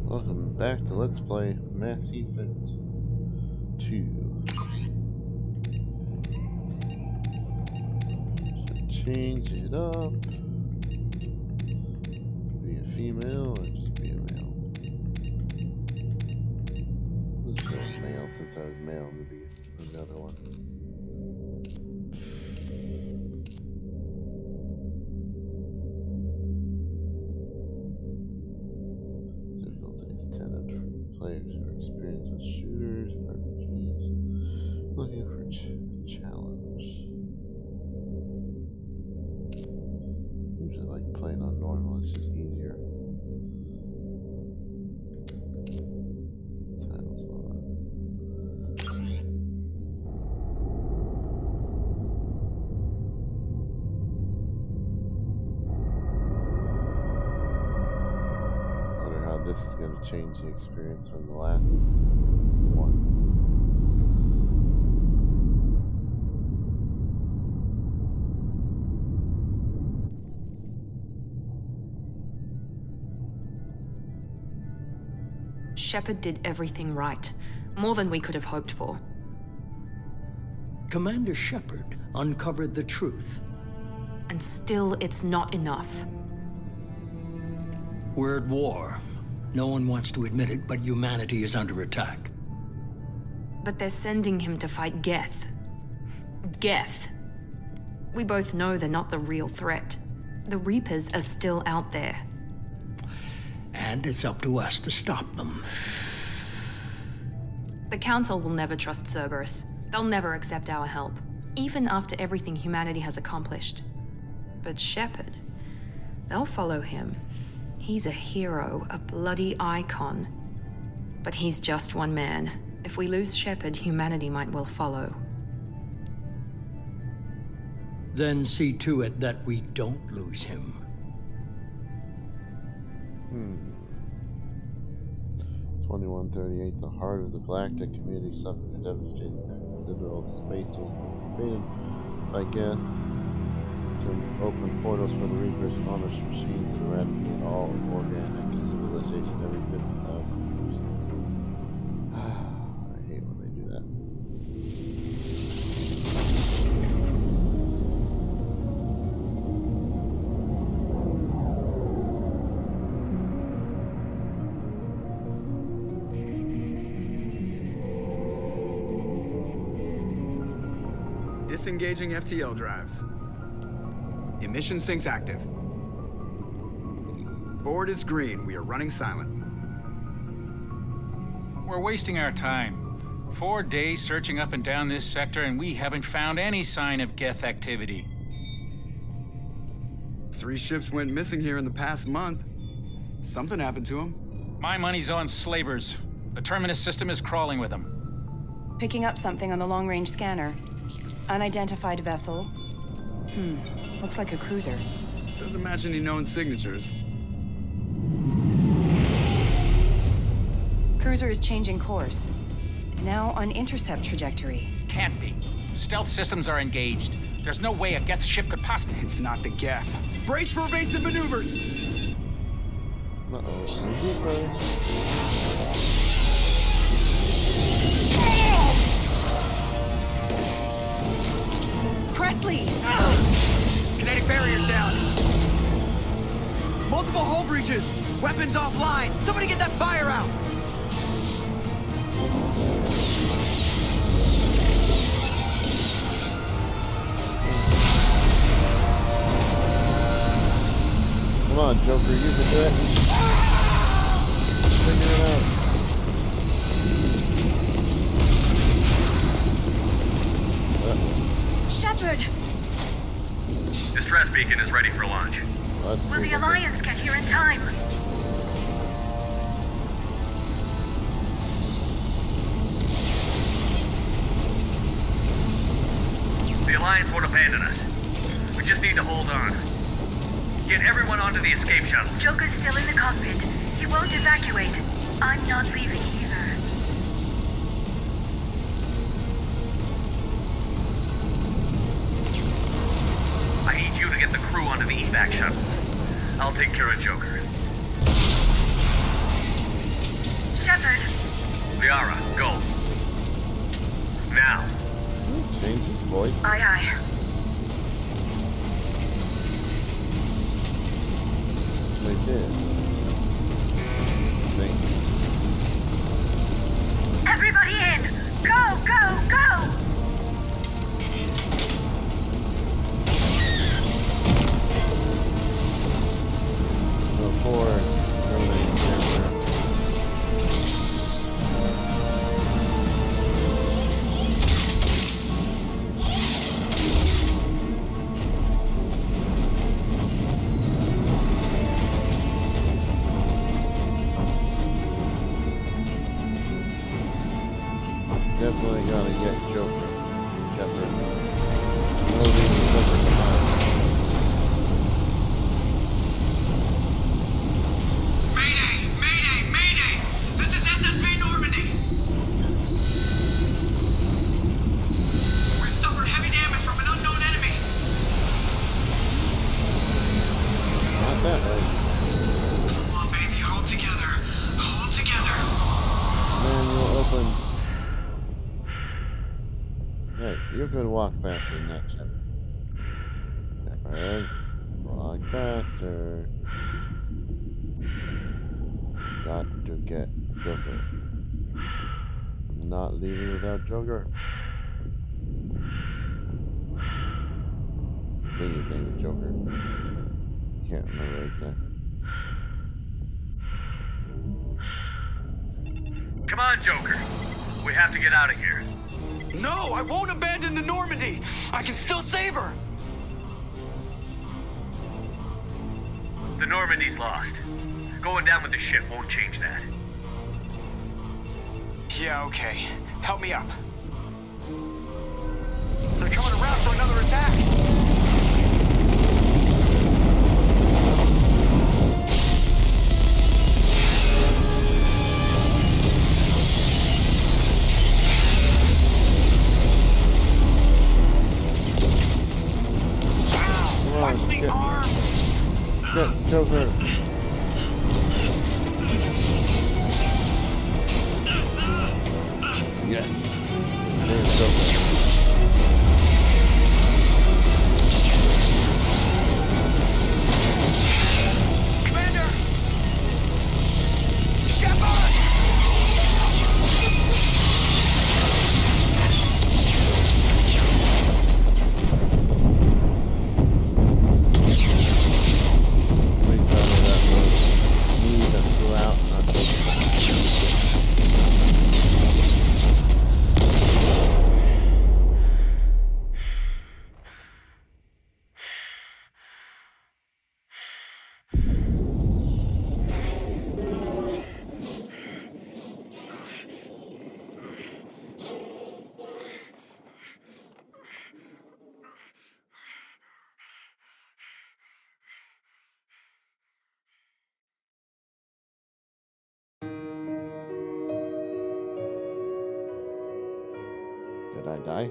Welcome back to Let's Play Mass Effect 2. Should change it up. Be a female or just be a male? Let's go with male since I was male in the other one. Players are experienced with shooters and RPGs, looking for a challenge. Usually like playing on normal, it's just easier. Title's on. Wonder how this is going to change the experience from the last one. Shepard did everything right. More than we could have hoped for. Commander Shepard uncovered the truth. And still, it's not enough. We're at war. No one wants to admit it, but humanity is under attack. But they're sending him to fight Geth. Geth. We both know they're not the real threat. The Reapers are still out there. And it's up to us to stop them. The Council will never trust Cerberus. They'll never accept our help, even after everything humanity has accomplished. But Shepard, they'll follow him. He's a hero, a bloody icon. But he's just one man. If we lose Shepard, humanity might well follow. Then see to it that we don't lose him. 2138, the heart of the galactic community suffered a devastating attack. Citadel space was invaded by Geth to open portals for the Reapers and harvest machines that eradicate all organic civilization every 50,000 years. I hate when they do that. Disengaging FTL drives. Emission sinks active. Board is green. We are running silent. We're wasting our time. 4 days searching up and down this sector, and we haven't found any sign of Geth activity. 3 ships went missing here in the past month. Something happened to them. My money's on slavers. The Terminus system is crawling with them. Picking up something on the long-range scanner. Unidentified vessel. Looks like a cruiser. Doesn't match any known signatures. Cruiser is changing course. Now on intercept trajectory. Can't be. Stealth systems are engaged. There's no way a Geth ship could possibly... It's not the Geth. Brace for evasive maneuvers! Presley! Kinetic barriers down. Multiple hull breaches. Weapons offline. Somebody get that fire out. Come on, Joker, you can do it. Figure it out. Shepard! Distress beacon is ready for launch. Will the Alliance get here in time? The Alliance won't abandon us. We just need to hold on. Get everyone onto the escape shuttle. Joker's still in the cockpit. He won't evacuate. I'm not leaving either. I need you to get the crew onto the evac shuttle. I'll take care of Joker. Liara, go. Now. Change his voice. Aye, aye. They did. Thank you. Everybody in! Go, go, go! Before everything cancer. Definitely gotta get Joker. Shepard. No leaving Joker behind. Mayday! Mayday! Mayday! This is SSV Normandy! We've suffered heavy damage from an unknown enemy. Not that way. Come on, baby, hold together. Hold together. Manual open. Right, you can walk faster than that, Shepard. Shepard, walk faster. Got to get Joker. I'm not leaving without Joker. I think his name is Joker. Can't remember exactly. Come on, Joker. We have to get out of here. No, I won't abandon the Normandy. I can still save her. The Normandy's lost. Going down with the ship won't change that. Yeah, okay. Help me up. They're coming around for another attack. Watch the arm! Get Joker! Yes. There's Joker. Commander! Shepard! We thought that was me that flew out, not Joker. Did I die?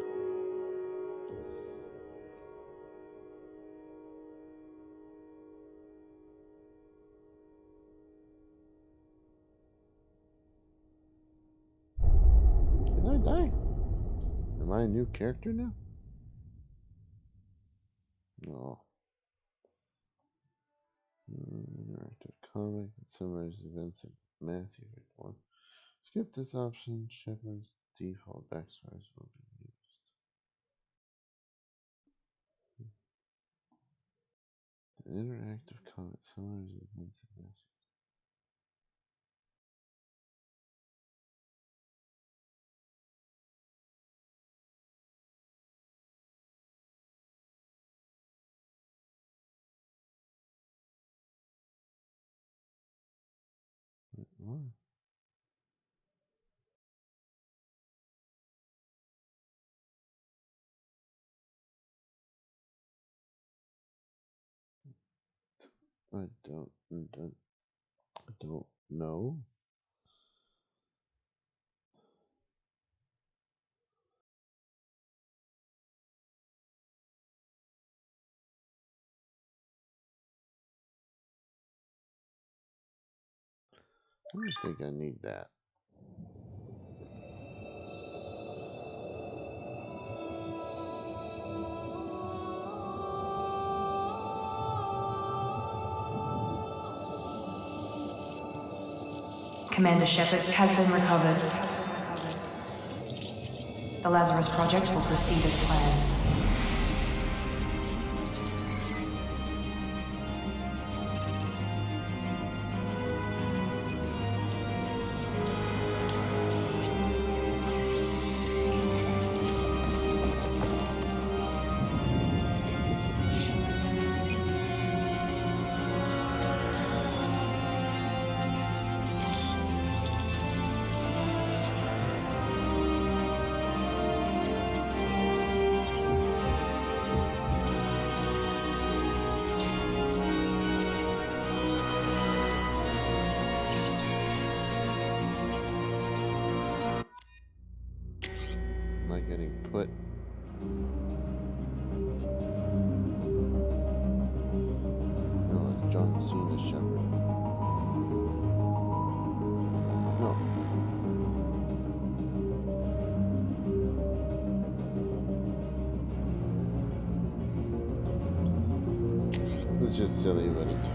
Did I die? Am I a new character now? No. Interactive comic that summarizes events of Matthew Report. Skip this option. Shepard's default backstories will be used. Interactive comic summarizes events of Matthew. What? I don't know. I don't think I need that. Commander Shepard has been recovered. The Lazarus Project will proceed as planned. Am I getting put? No, it's John Cena Shepard. No. It's just silly, but it's fun.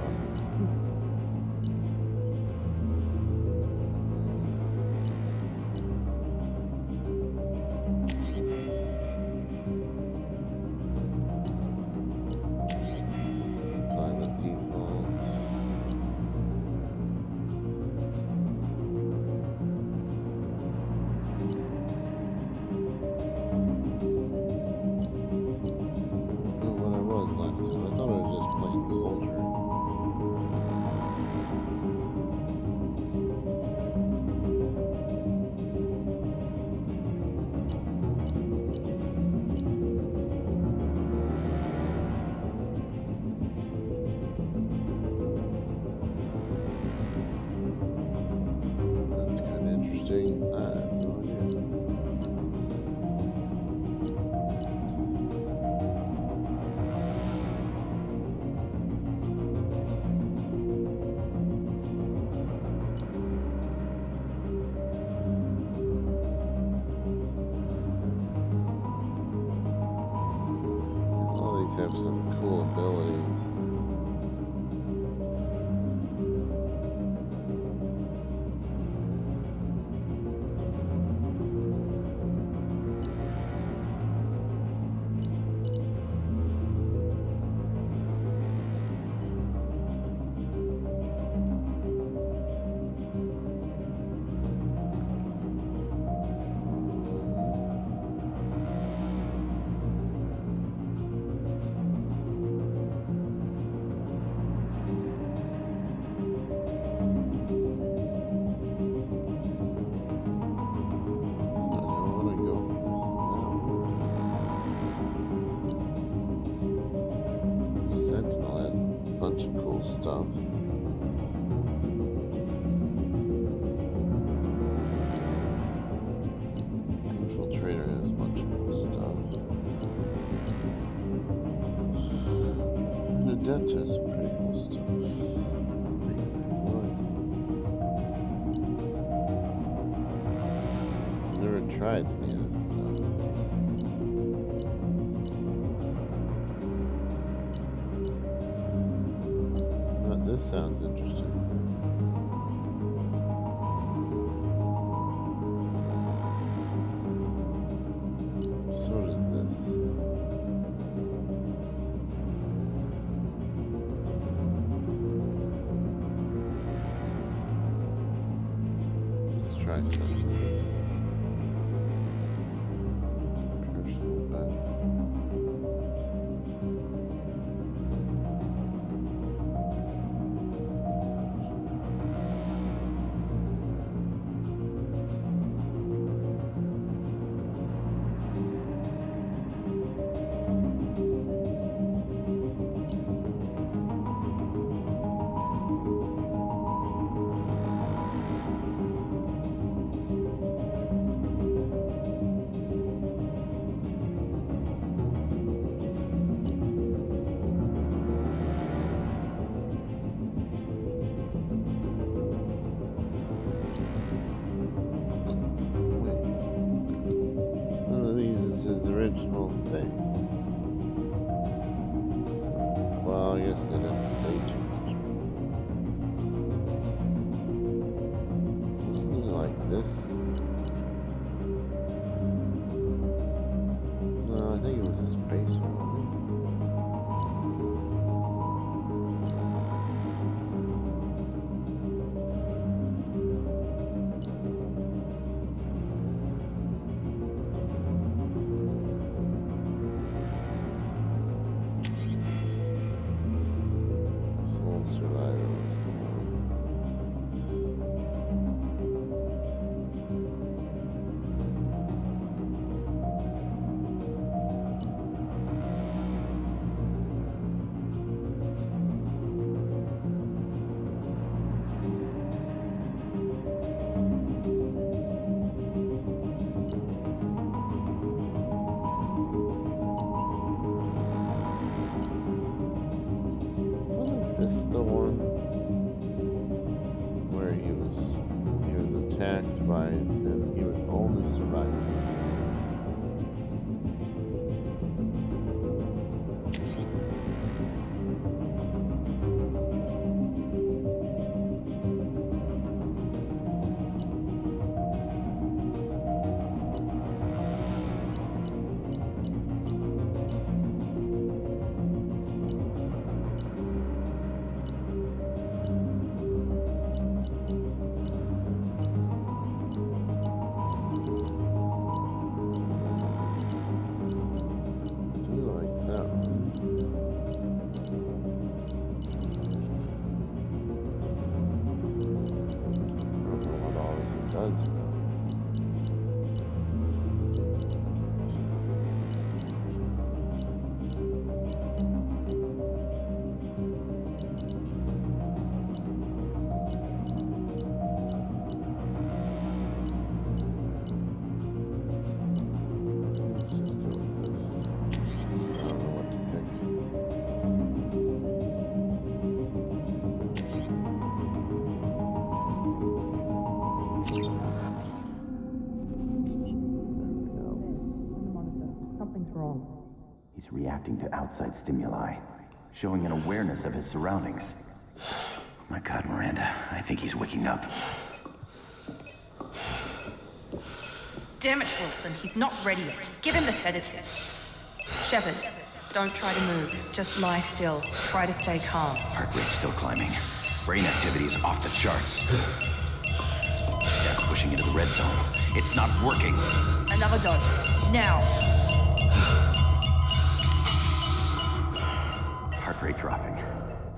Pilot default. Oh, what I was last time. I thought I was just playing soldier. That's kind of interesting. I have no idea. All these have some cool abilities. Bunch of cool stuff. Infiltrator has a bunch of cool stuff. And Adept has some pretty cool stuff. Never tried any of this stuff. This sounds interesting. So does this. Let's try something. Personal bed. this? No, I think it was a space one. This the one where he was attacked by, and he was the only survivor. He's reacting to outside stimuli, showing an awareness of his surroundings. My God, Miranda, I think he's waking up. Damn it, Wilson, he's not ready yet. Give him the sedative. Shepard, don't try to move. Just lie still. Try to stay calm. Heart rate's still climbing. Brain activity is off the charts. Stats pushing into the red zone. It's not working. Another dose. Now. Heart rate dropping.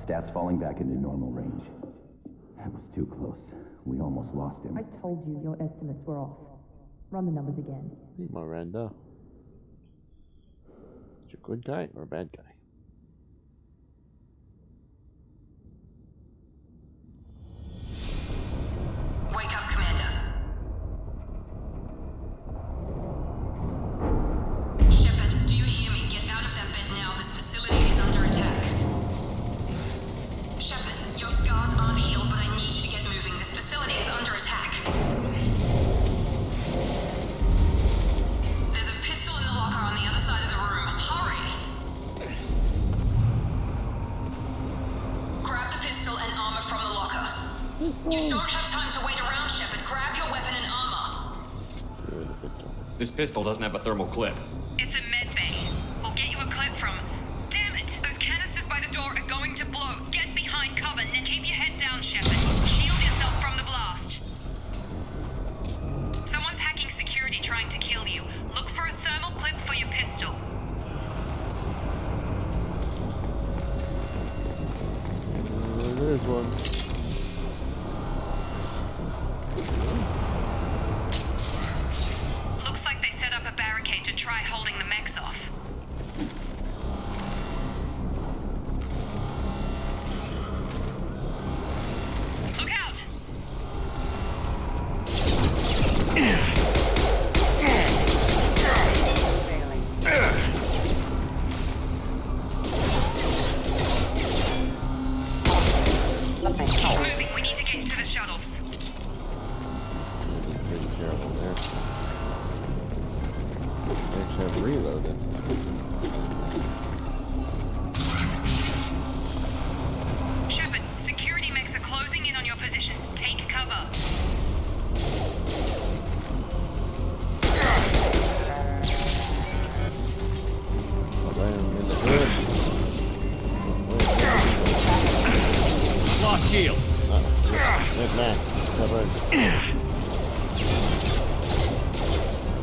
Stats falling back into normal range. That was too close. We almost lost him. I told you your estimates were off. Run the numbers again. Hey, Miranda. Is you a good guy or a bad guy? Wake up, Commander. Shepard, do you hear me? Get out of that bed now. This facility is under attack. Shepard, your scars aren't healed, but I need you to get moving. This facility is under attack. There's a pistol in the locker on the other side of the room. Hurry! Grab the pistol and armor from the locker. You don't have time to wait around, Shepard. Grab your weapon and armor. This pistol doesn't have a thermal clip. It's a med bay. We'll get you a clip from... Damn it! Those canisters by the door are going to blow. Get behind cover and keep your head down, Shepard. Shield yourself from the blast. Someone's hacking security trying to kill you. Look for a thermal clip for your pistol. There's one. Looks like they set up a barricade to try holding the mechs off. Look out! Keep moving. We need to get to the shuttles. Pretty careful there. They actually have reloaded. Shepard, security mechs are closing in on your position. Take cover. Cover.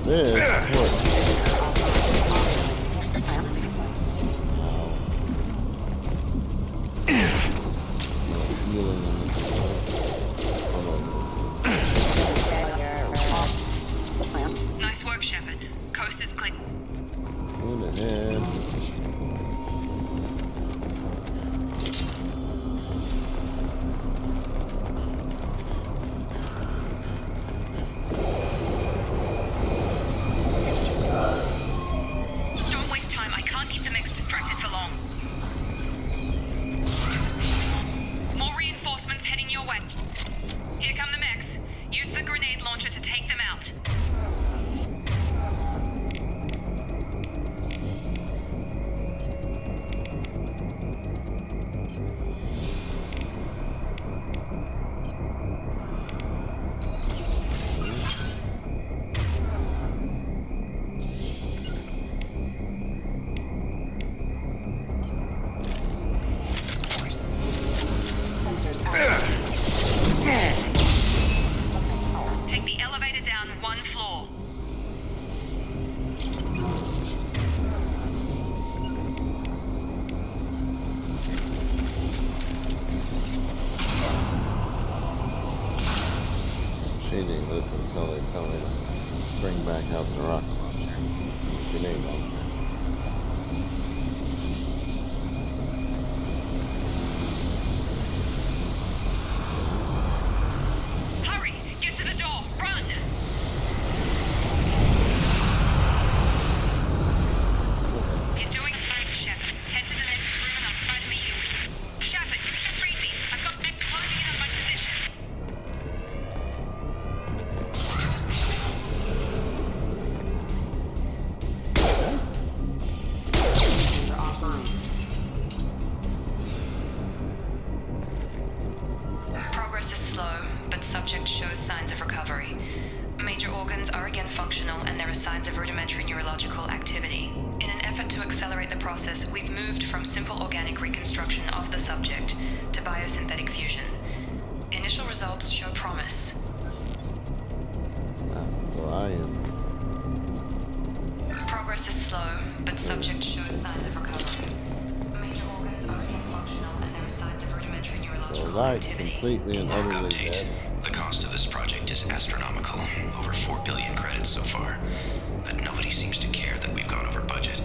This works. Nice work, Shepard. Coast is clear. In ahead. Don't waste time. I can't keep the mechs distracted for long. More reinforcements heading your way. Here come the mechs. Use the grenade launcher to take them out. Take the elevator down one floor. She didn't listen until they tell me to bring back out the rocket launcher. Grenade launcher. Hurry! Get to the door! Run! You're doing great, Shepard. Head to the next room and I'll try to meet you. Shepard, read me. I've got mechs closing in on my position. Progress is slow, but subject shows signs of recovery. Major organs are again functional, and there are signs of rudimentary neurological activity. In an effort to accelerate the process, we've moved from simple organic reconstruction of the subject to biosynthetic fusion. Initial results show promise. So I am. Progress is slow, but subject shows signs of recovery. Major organs are again functional, and there are signs of rudimentary neurological I activity. completely and utterly dead. The cost of this project is astronomical. Over 4 billion credits so far. But nobody seems to care that we've gone over budget.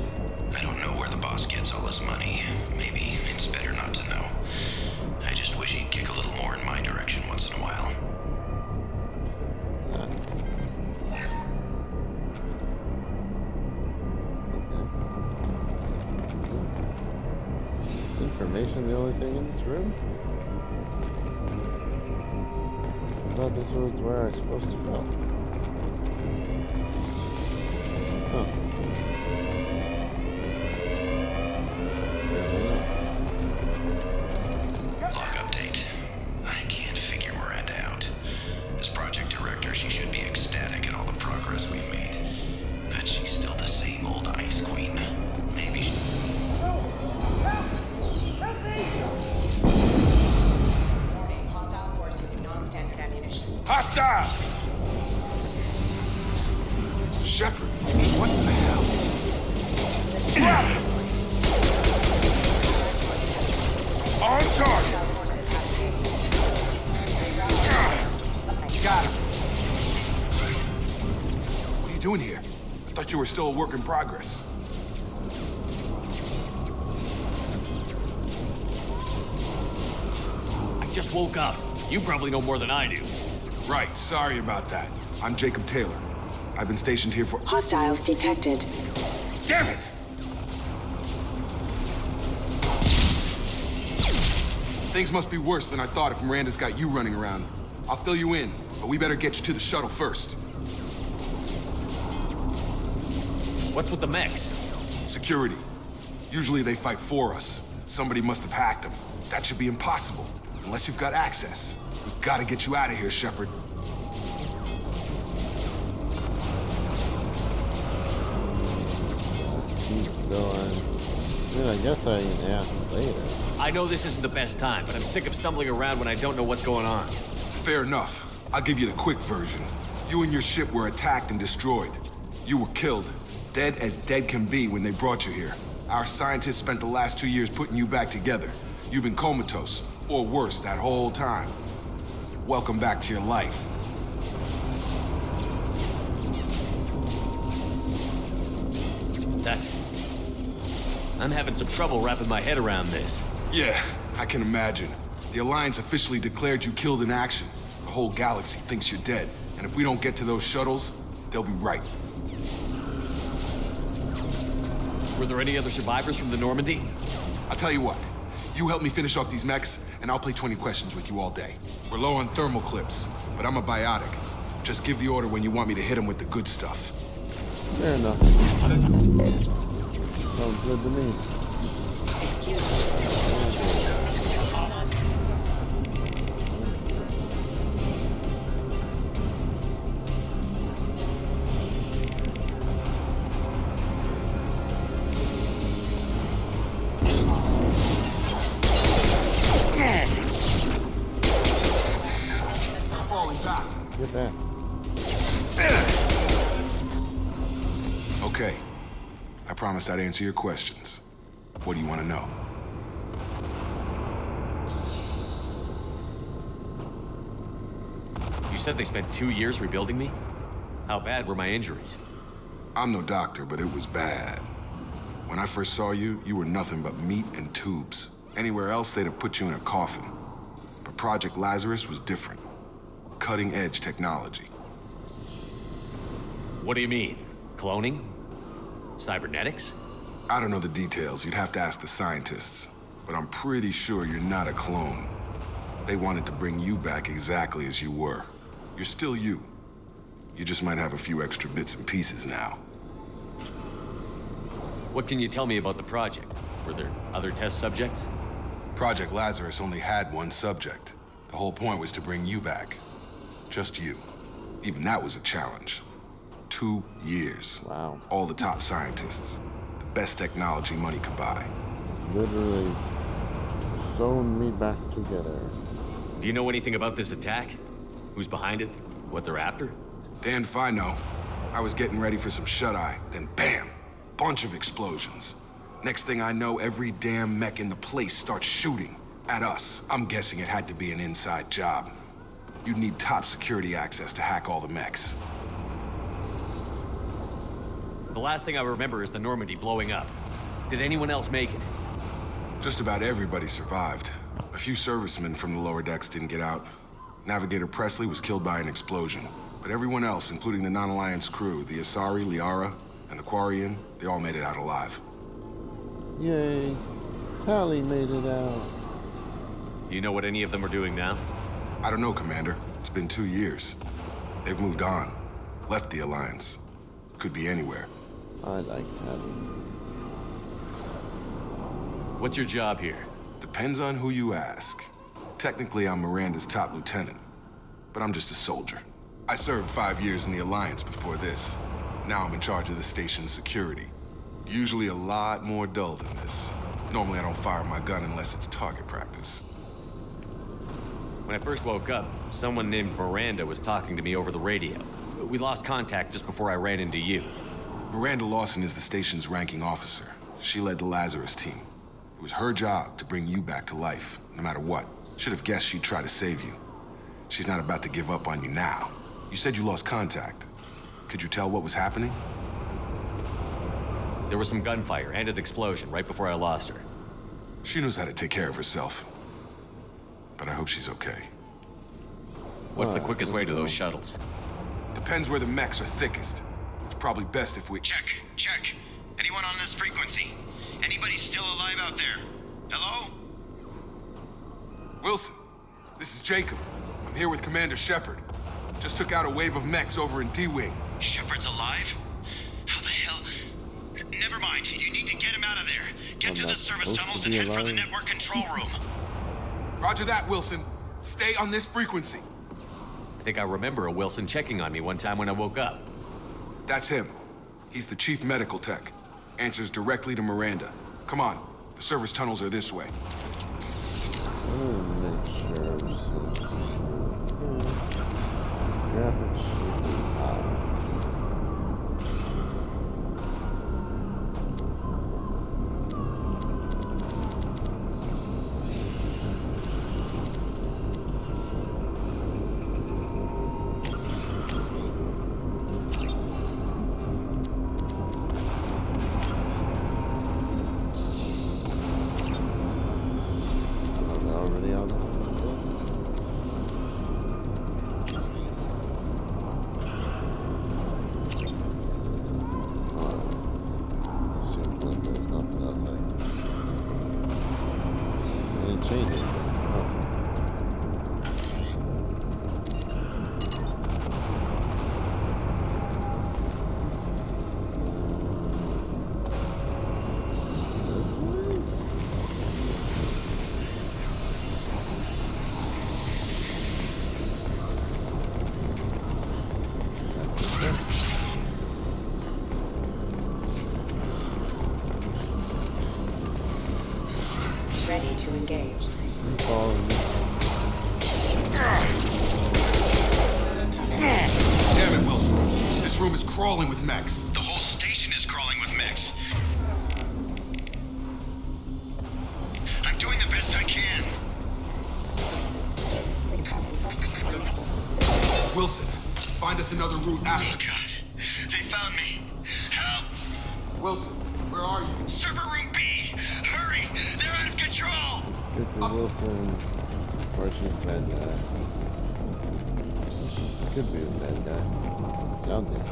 I don't know where the boss gets all his money. Maybe it's better not to know. I just wish he'd kick a little more in my direction once in a while. Information the only thing in this room? I thought this was where I was supposed to go. Huh. Log update. I can't figure Miranda out. As project director, she should be ecstatic at all the progress we've made. But she's still the same old ice queen. Maybe she... Hostile! Shepard, what the hell? Drop it! On target! Got him. What are you doing here? I thought you were still a work in progress. I just woke up. You probably know more than I do. Right, sorry about that. I'm Jacob Taylor. I've been stationed here for... Hostiles detected. Damn it! Things must be worse than I thought if Miranda's got you running around. I'll fill you in, but we better get you to the shuttle first. What's with the mechs? Security. Usually they fight for us. Somebody must have hacked them. That should be impossible, unless you've got access. We've got to get you out of here, Shepard. Keep going. Dude, I guess I can ask later. I know this isn't the best time, but I'm sick of stumbling around when I don't know what's going on. Fair enough. I'll give you the quick version. You and your ship were attacked and destroyed. You were killed, dead as dead can be when they brought you here. Our scientists spent the last 2 years putting you back together. You've been comatose, or worse, that whole time. Welcome back to your life. I'm having some trouble wrapping my head around this. Yeah, I can imagine. The Alliance officially declared you killed in action. The whole galaxy thinks you're dead. And if we don't get to those shuttles, they'll be right. Were there any other survivors from the Normandy? I'll tell you what. You help me finish off these mechs, and I'll play 20 questions with you all day. We're low on thermal clips, but I'm a biotic. Just give the order when you want me to hit them with the good stuff. Fair enough. Sounds good to me. Get back. Okay. I promised I'd answer your questions. What do you want to know? You said they spent 2 years rebuilding me? How bad were my injuries? I'm no doctor, but it was bad. When I first saw you, you were nothing but meat and tubes. Anywhere else, they'd have put you in a coffin. But Project Lazarus was different. Cutting-edge technology. What do you mean? Cloning? Cybernetics? I don't know the details. You'd have to ask the scientists. But I'm pretty sure you're not a clone. They wanted to bring you back exactly as you were. You're still you. You just might have a few extra bits and pieces now. What can you tell me about the project? Were there other test subjects? Project Lazarus only had one subject. The whole point was to bring you back. Just you. Even that was a challenge. 2 years. Wow. All the top scientists. The best technology money could buy. Literally sewn me back together. Do you know anything about this attack? Who's behind it? What they're after? Damned if I know. I was getting ready for some shut-eye, then bam! Bunch of explosions. Next thing I know, every damn mech in the place starts shooting at us. I'm guessing it had to be an inside job. You'd need top security access to hack all the mechs. The last thing I remember is the Normandy blowing up. Did anyone else make it? Just about everybody survived. A few servicemen from the lower decks didn't get out. Navigator Presley was killed by an explosion. But everyone else, including the non-Alliance crew, the Asari, Liara, and the Quarian, they all made it out alive. Yay. Tally made it out. Do you know what any of them are doing now? I don't know, Commander. It's been 2 years. They've moved on. Left the Alliance. Could be anywhere. I like Tally. What's your job here? Depends on who you ask. Technically, I'm Miranda's top lieutenant. But I'm just a soldier. I served 5 years in the Alliance before this. Now I'm in charge of the station's security. Usually a lot more dull than this. Normally I don't fire my gun unless it's target practice. When I first woke up, someone named Miranda was talking to me over the radio. We lost contact just before I ran into you. Miranda Lawson is the station's ranking officer. She led the Lazarus team. It was her job to bring you back to life, no matter what. Should have guessed she'd try to save you. She's not about to give up on you now. You said you lost contact. Could you tell what was happening? There was some gunfire and an explosion right before I lost her. She knows how to take care of herself. But I hope she's okay. What's the quickest way to those shuttles? Depends where the mechs are thickest. It's probably best if we... Check. Anyone on this frequency? Anybody still alive out there? Hello? Wilson, this is Jacob. I'm here with Commander Shepard. Just took out a wave of mechs over in D-Wing. Shepard's alive? How the hell? Never mind. You need to get him out of there. Get to the service tunnels and head for the network control room. Roger that, Wilson. Stay on this frequency. I think I remember a Wilson checking on me one time when I woke up. That's him. He's the chief medical tech. Answers directly to Miranda. Come on. The service tunnels are this way. Make sure. graphics should be high. Already on the Ready to engage. Damn it, Wilson. This room is crawling with mechs. The whole station is crawling with mechs. I'm doing the best I can. Wilson, find us another route out. Oh, God. They found me. Help! Wilson, where are you? Server room B! Hurry! They're out of control! Good for Wilson. Or she's a bad guy. Could be a bad guy. Sounds like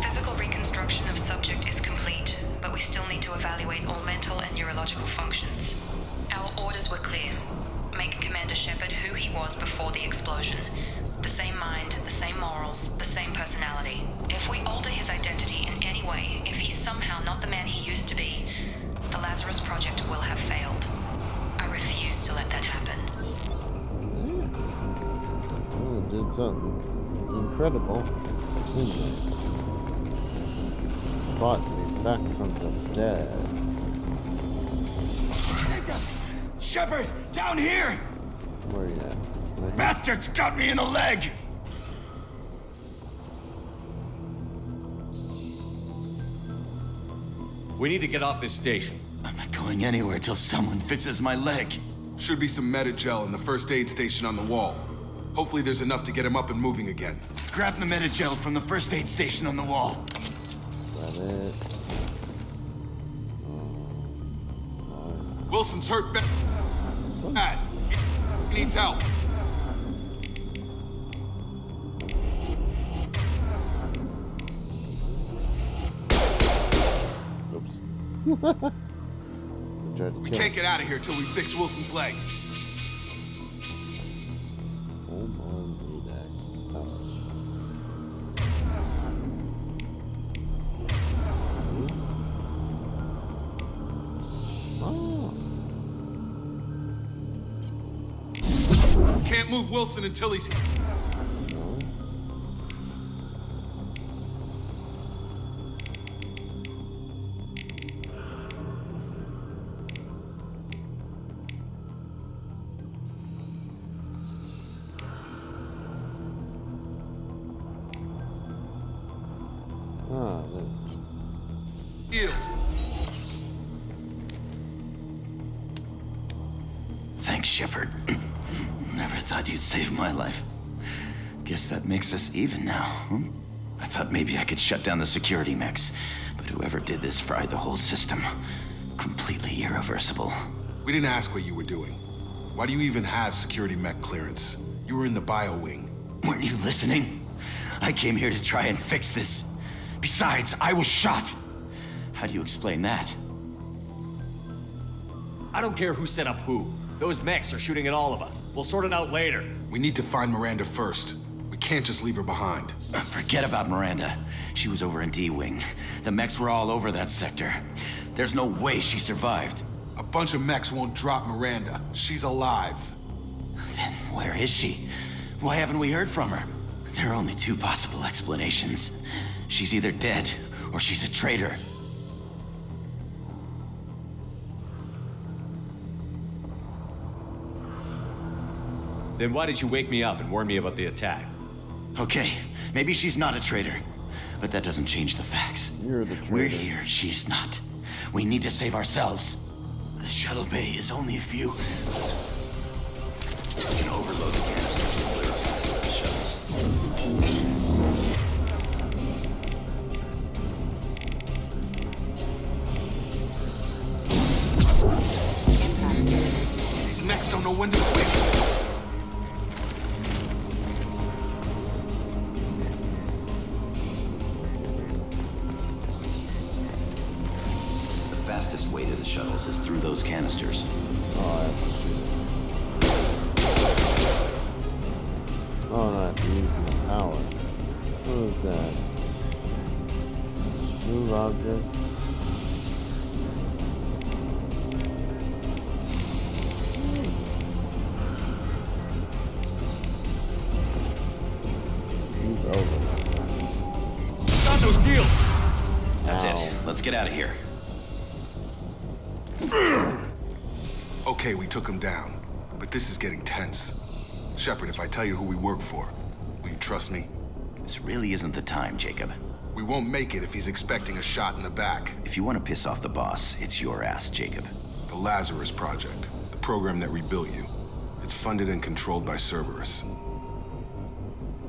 Physical reconstruction of subject is complete, but we still need to evaluate all mental and neurological functions. Our orders were clear. Make Commander Shepard who he was before the explosion. The same mind, the same morals, the same personality. If we alter his identity in any way, if he's somehow not the man he used to be, the Lazarus Project will have failed. I refuse to let that happen. oh, did something incredible. Didn't they? Brought me back from the dead. Shepard, down here! Where are you at? Right here? Bastards got me in the leg! We need to get off this station. I'm not going anywhere till someone fixes my leg. Should be some Metagel in the first aid station on the wall. Hopefully there's enough to get him up and moving again. Grab the Metagel from the first aid station on the wall. Got it. Wilson's hurt bad. He needs help. Oops. We can't get out of here till we fix Wilson's leg. Hold on, relax. Can't move Wilson until he's... Heal. Thanks, Shepard. Never thought you'd save my life. Guess that makes us even now, huh? I thought maybe I could shut down the security mechs, but whoever did this fried the whole system. Completely irreversible. We didn't ask what you were doing. Why do you even have security mech clearance? You were in the bio wing. Weren't you listening? I came here to try and fix this. Besides, I was shot. How do you explain that? I don't care who set up who. Those mechs are shooting at all of us. We'll sort it out later. We need to find Miranda first. We can't just leave her behind. Forget about Miranda. She was over in D-Wing. The mechs were all over that sector. There's no way she survived. A bunch of mechs won't drop Miranda. She's alive. Then where is she? Why haven't we heard from her? There are only two possible explanations. She's either dead, or she's a traitor. Then why did you wake me up and warn me about the attack? Okay, maybe she's not a traitor, but that doesn't change the facts. You're the traitor. We're here, she's not. We need to save ourselves. The shuttle bay is only a few... We can overload the canisters and clear up the shuttles. These mechs don't know when to quit. The fastest way to the shuttles is through those canisters. Oh, I have to shoot it. Oh, no, I have to use the power. What is that? Move object. Move over. Stop those shields! That's it. Let's get out of here. Okay, we took him down, but this is getting tense. Shepard, if I tell you who we work for, will you trust me? This really isn't the time, Jacob. We won't make it if he's expecting a shot in the back. If you want to piss off the boss, it's your ass, Jacob. The Lazarus Project, the program that rebuilt you. It's funded and controlled by Cerberus.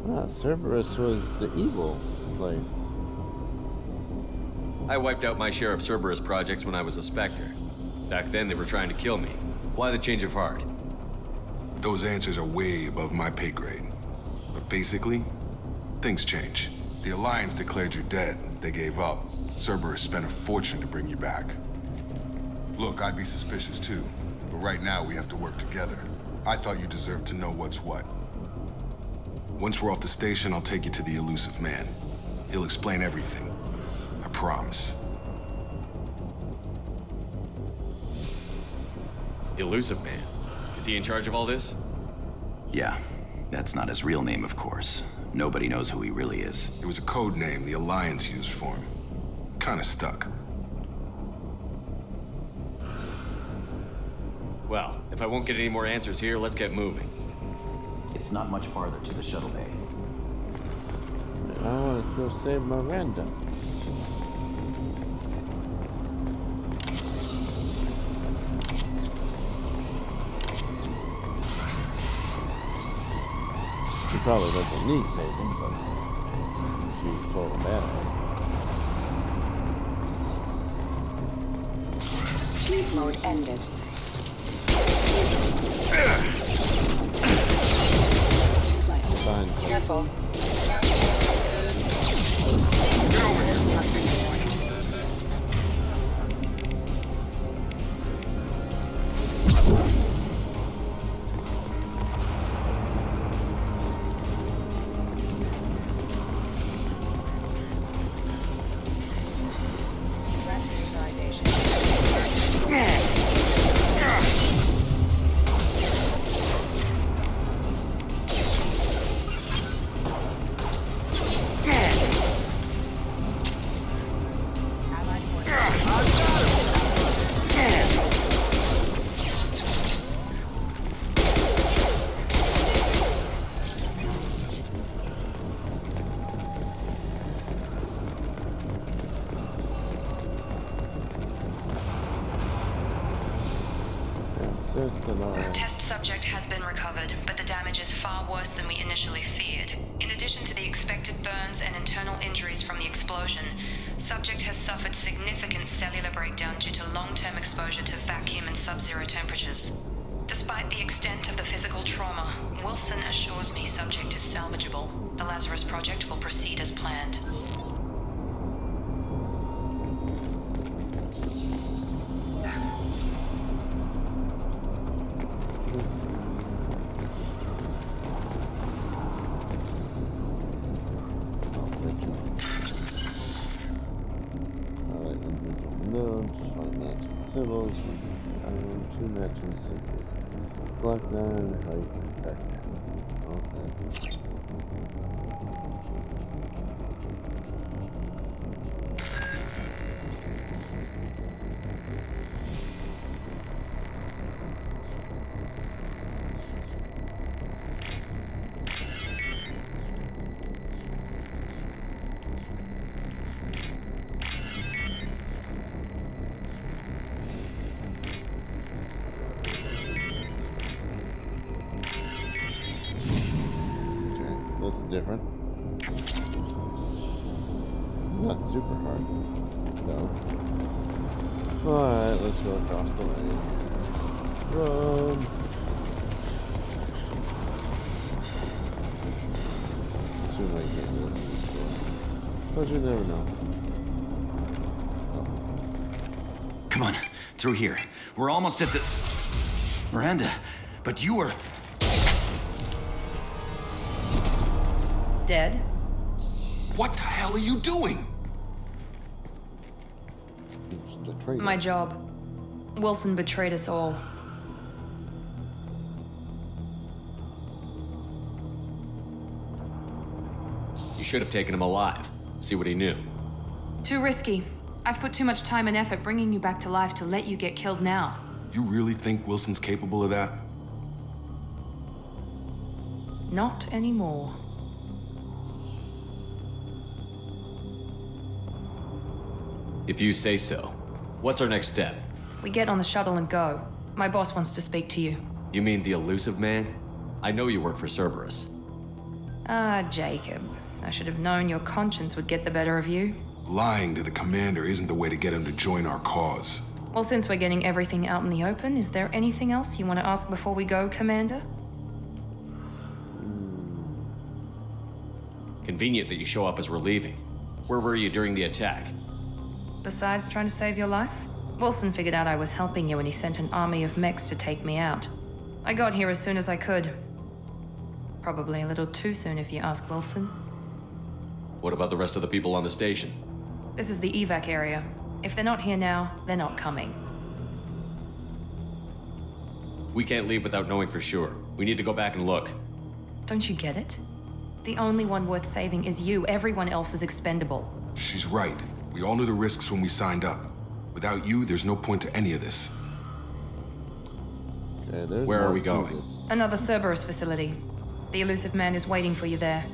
Ah, Cerberus was the evil place. I wiped out my share of Cerberus projects when I was a Spectre. Back then, they were trying to kill me. Why the change of heart? Those answers are way above my pay grade. But basically, things change. The Alliance declared you dead. They gave up. Cerberus spent a fortune to bring you back. Look, I'd be suspicious too, but right now we have to work together. I thought you deserved to know what's what. Once we're off the station, I'll take you to the elusive man. He'll explain everything. I promise. Elusive Man. Is he in charge of all this? Yeah, that's not his real name, of course. Nobody knows who he really is. It was a code name the Alliance used for him. Kinda stuck. Well, if I won't get any more answers here, let's get moving. It's not much farther to the shuttle bay. I want to go save Miranda. She probably doesn't need saving, but she's total badass. Sleep mode ended. Fine. Careful. Get over here. The test subject has been recovered, but the damage is far worse than we initially feared. In addition to the expected burns and internal injuries from the explosion, subject has suffered significant cellular breakdown due to long-term exposure to vacuum and sub-zero temperatures. Despite the extent of the physical trauma, Wilson assures me subject is salvageable. The Lazarus Project will proceed as planned. Symbols, two matching symbols. Select that and height back. Okay. different. Not super hard, though. Alright, let's go across the lane. Run! Assume I can't do this. But you never know. Come on, through here. We're almost at the... Miranda, but you were... Dead? What the hell are you doing? My job. Wilson betrayed us all. You should have taken him alive. See what he knew. Too risky. I've put too much time and effort bringing you back to life to let you get killed now. You really think Wilson's capable of that? Not anymore. If you say so. What's our next step? We get on the shuttle and go. My boss wants to speak to you. You mean the elusive man? I know you work for Cerberus. Ah, Jacob. I should have known your conscience would get the better of you. Lying to the commander isn't the way to get him to join our cause. Well, since we're getting everything out in the open, is there anything else you want to ask before we go, Commander? Convenient that you show up as we're leaving. Where were you during the attack? Besides trying to save your life, Wilson figured out I was helping you and he sent an army of mechs to take me out. I got here as soon as I could. Probably a little too soon if you ask Wilson. What about the rest of the people on the station? This is the evac area. If they're not here now, they're not coming. We can't leave without knowing for sure. We need to go back and look. Don't you get it? The only one worth saving is you. Everyone else is expendable. She's right. We all knew the risks when we signed up. Without you, there's no point to any of this. Okay, where are we going? Another Cerberus facility. The elusive man is waiting for you there.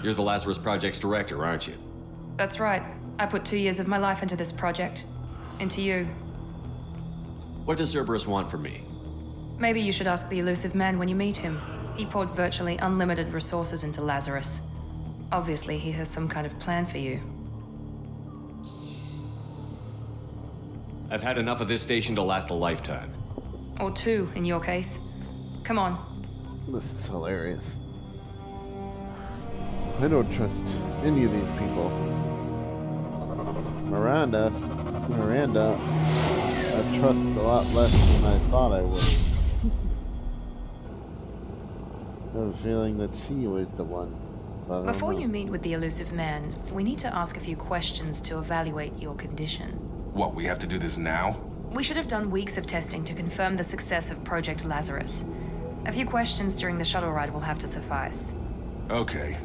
You're the Lazarus Project's director, aren't you? That's right. I put 2 years of my life into this project. Into you. What does Cerberus want from me? Maybe you should ask the elusive man when you meet him. He poured virtually unlimited resources into Lazarus. Obviously, he has some kind of plan for you. I've had enough of this station to last a lifetime. Or 2, in your case. Come on. This is hilarious. I don't trust any of these people. Miranda, I trust a lot less than I thought I would. I have a feeling that she was the one. Before you meet with the elusive man, we need to ask a few questions to evaluate your condition. What, we have to do this now? We should have done weeks of testing to confirm the success of Project Lazarus. A few questions during the shuttle ride will have to suffice. Okay.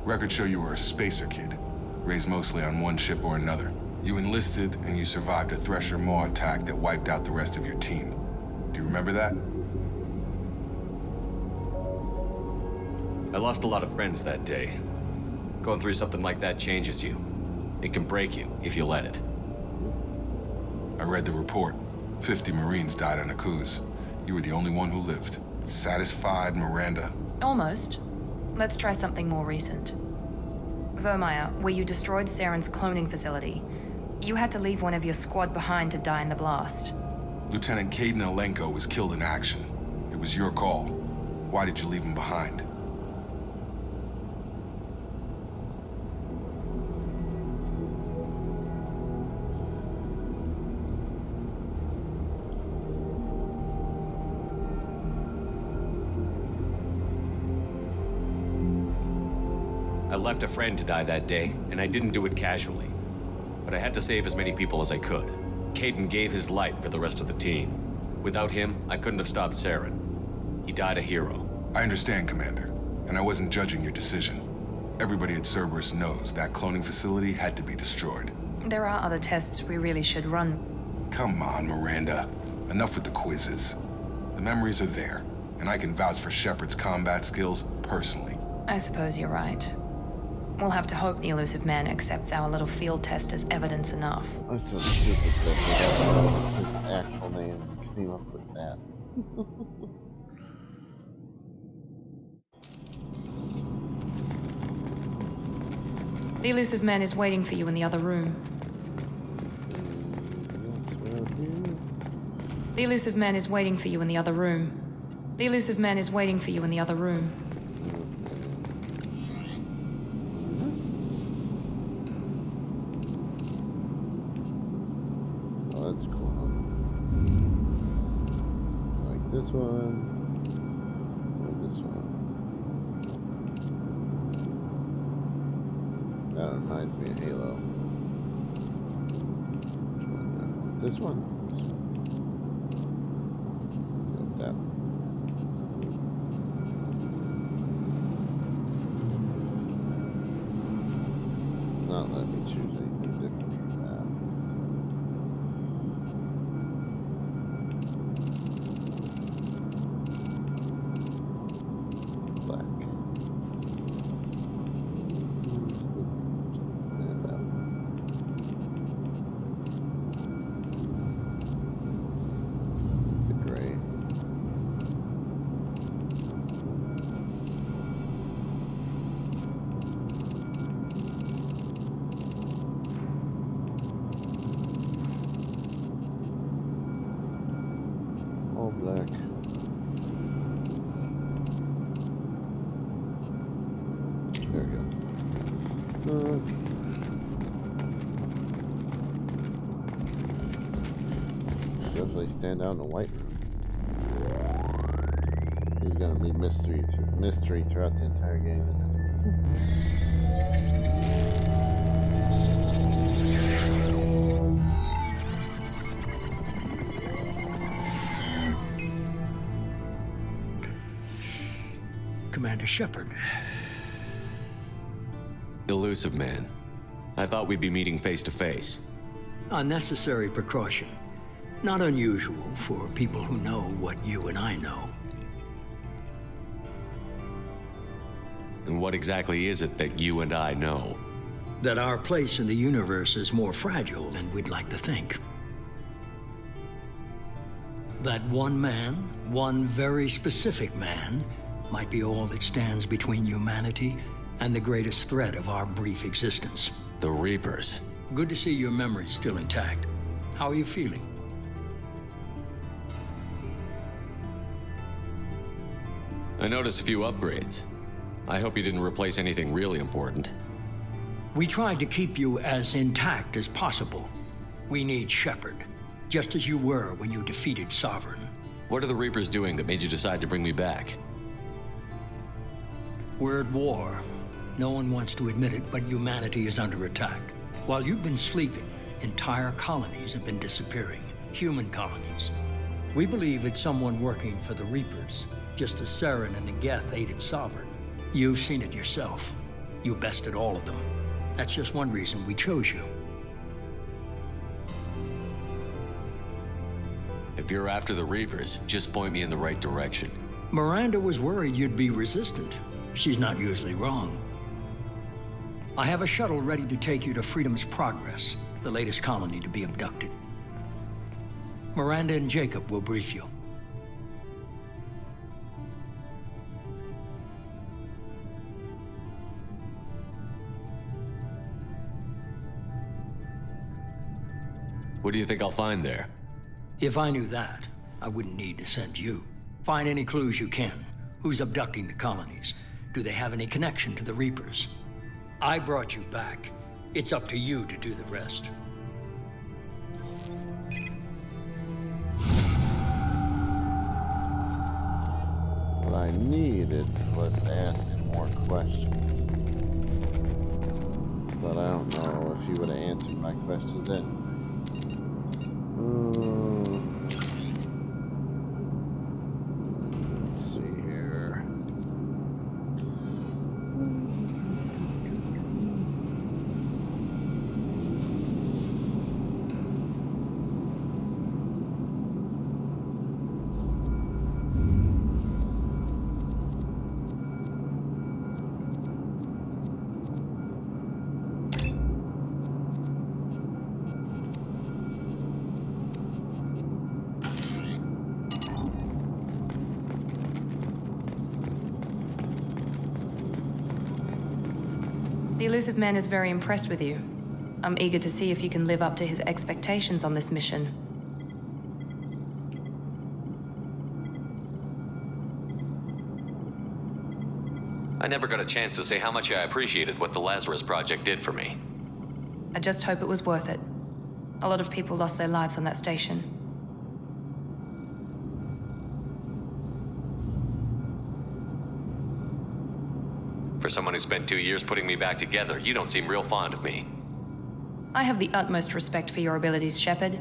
Records show you were a spacer kid, raised mostly on one ship or another. You enlisted and you survived a Thresher Maw attack that wiped out the rest of your team. Do you remember that? I lost a lot of friends that day. Going through something like that changes you. It can break you if you let it. I read the report. 50 Marines died on a cruise. You were the only one who lived. Satisfied, Miranda? Almost. Let's try something more recent. Vermeer, where you destroyed Saren's cloning facility. You had to leave one of your squad behind to die in the blast. Lieutenant Caden Alenko was killed in action. It was your call. Why did you leave him behind? I left a friend to die that day, and I didn't do it casually. But I had to save as many people as I could. Caden gave his life for the rest of the team. Without him, I couldn't have stopped Saren. He died a hero. I understand, Commander, and I wasn't judging your decision. Everybody at Cerberus knows that cloning facility had to be destroyed. There are other tests we really should run. Come on, Miranda. Enough with the quizzes. The memories are there, and I can vouch for Shepard's combat skills personally. I suppose you're right. We'll have to hope the elusive man accepts our little field test as evidence enough. That's so stupid that they don't know his actual name. came up with that? The elusive man is waiting for you in the other room. The elusive man is waiting for you in the other room. The elusive man is waiting for you in the other room. Oh, that's cool. Like this one. Or this one. That reminds me of Halo. This one? This one. Yep, that one. Not let me choose anything different from that. Black. And that one. The gray. All black. There we go. Definitely stand out in a white room. He's gonna leave mystery throughout the entire game, isn't Commander Shepard. Elusive man. I thought we'd be meeting face to face. Unnecessary precaution. Not unusual for people who know what you and I know. And what exactly is it that you and I know? That our place in the universe is more fragile than we'd like to think. That one man, one very specific man, might be all that stands between humanity and the greatest threat of our brief existence. The Reapers. Good to see your memory's still intact. How are you feeling? I noticed a few upgrades. I hope you didn't replace anything really important. We tried to keep you as intact as possible. We need Shepard, just as you were when you defeated Sovereign. What are the Reapers doing that made you decide to bring me back? We're at war. No one wants to admit it, but humanity is under attack. While you've been sleeping, entire colonies have been disappearing. Human colonies. We believe it's someone working for the Reapers, just as Saren and Geth aided Sovereign. You've seen it yourself. You bested all of them. That's just one reason we chose you. If you're after the Reapers, just point me in the right direction. Miranda was worried you'd be resistant. She's not usually wrong. I have a shuttle ready to take you to Freedom's Progress, the latest colony to be abducted. Miranda and Jacob will brief you. What do you think I'll find there? If I knew that, I wouldn't need to send you. Find any clues you can. Who's abducting the colonies? Do they have any connection to the Reapers? I brought you back. It's up to you to do the rest. What I needed was to ask him more questions. But I don't know if he would have answered my questions anyway. Let's see here. The elusive man is very impressed with you. I'm eager to see if you can live up to his expectations on this mission. I never got a chance to say how much I appreciated what the Lazarus Project did for me. I just hope it was worth it. A lot of people lost their lives on that station. For someone who spent 2 years putting me back together, you don't seem real fond of me. I have the utmost respect for your abilities, Shepard.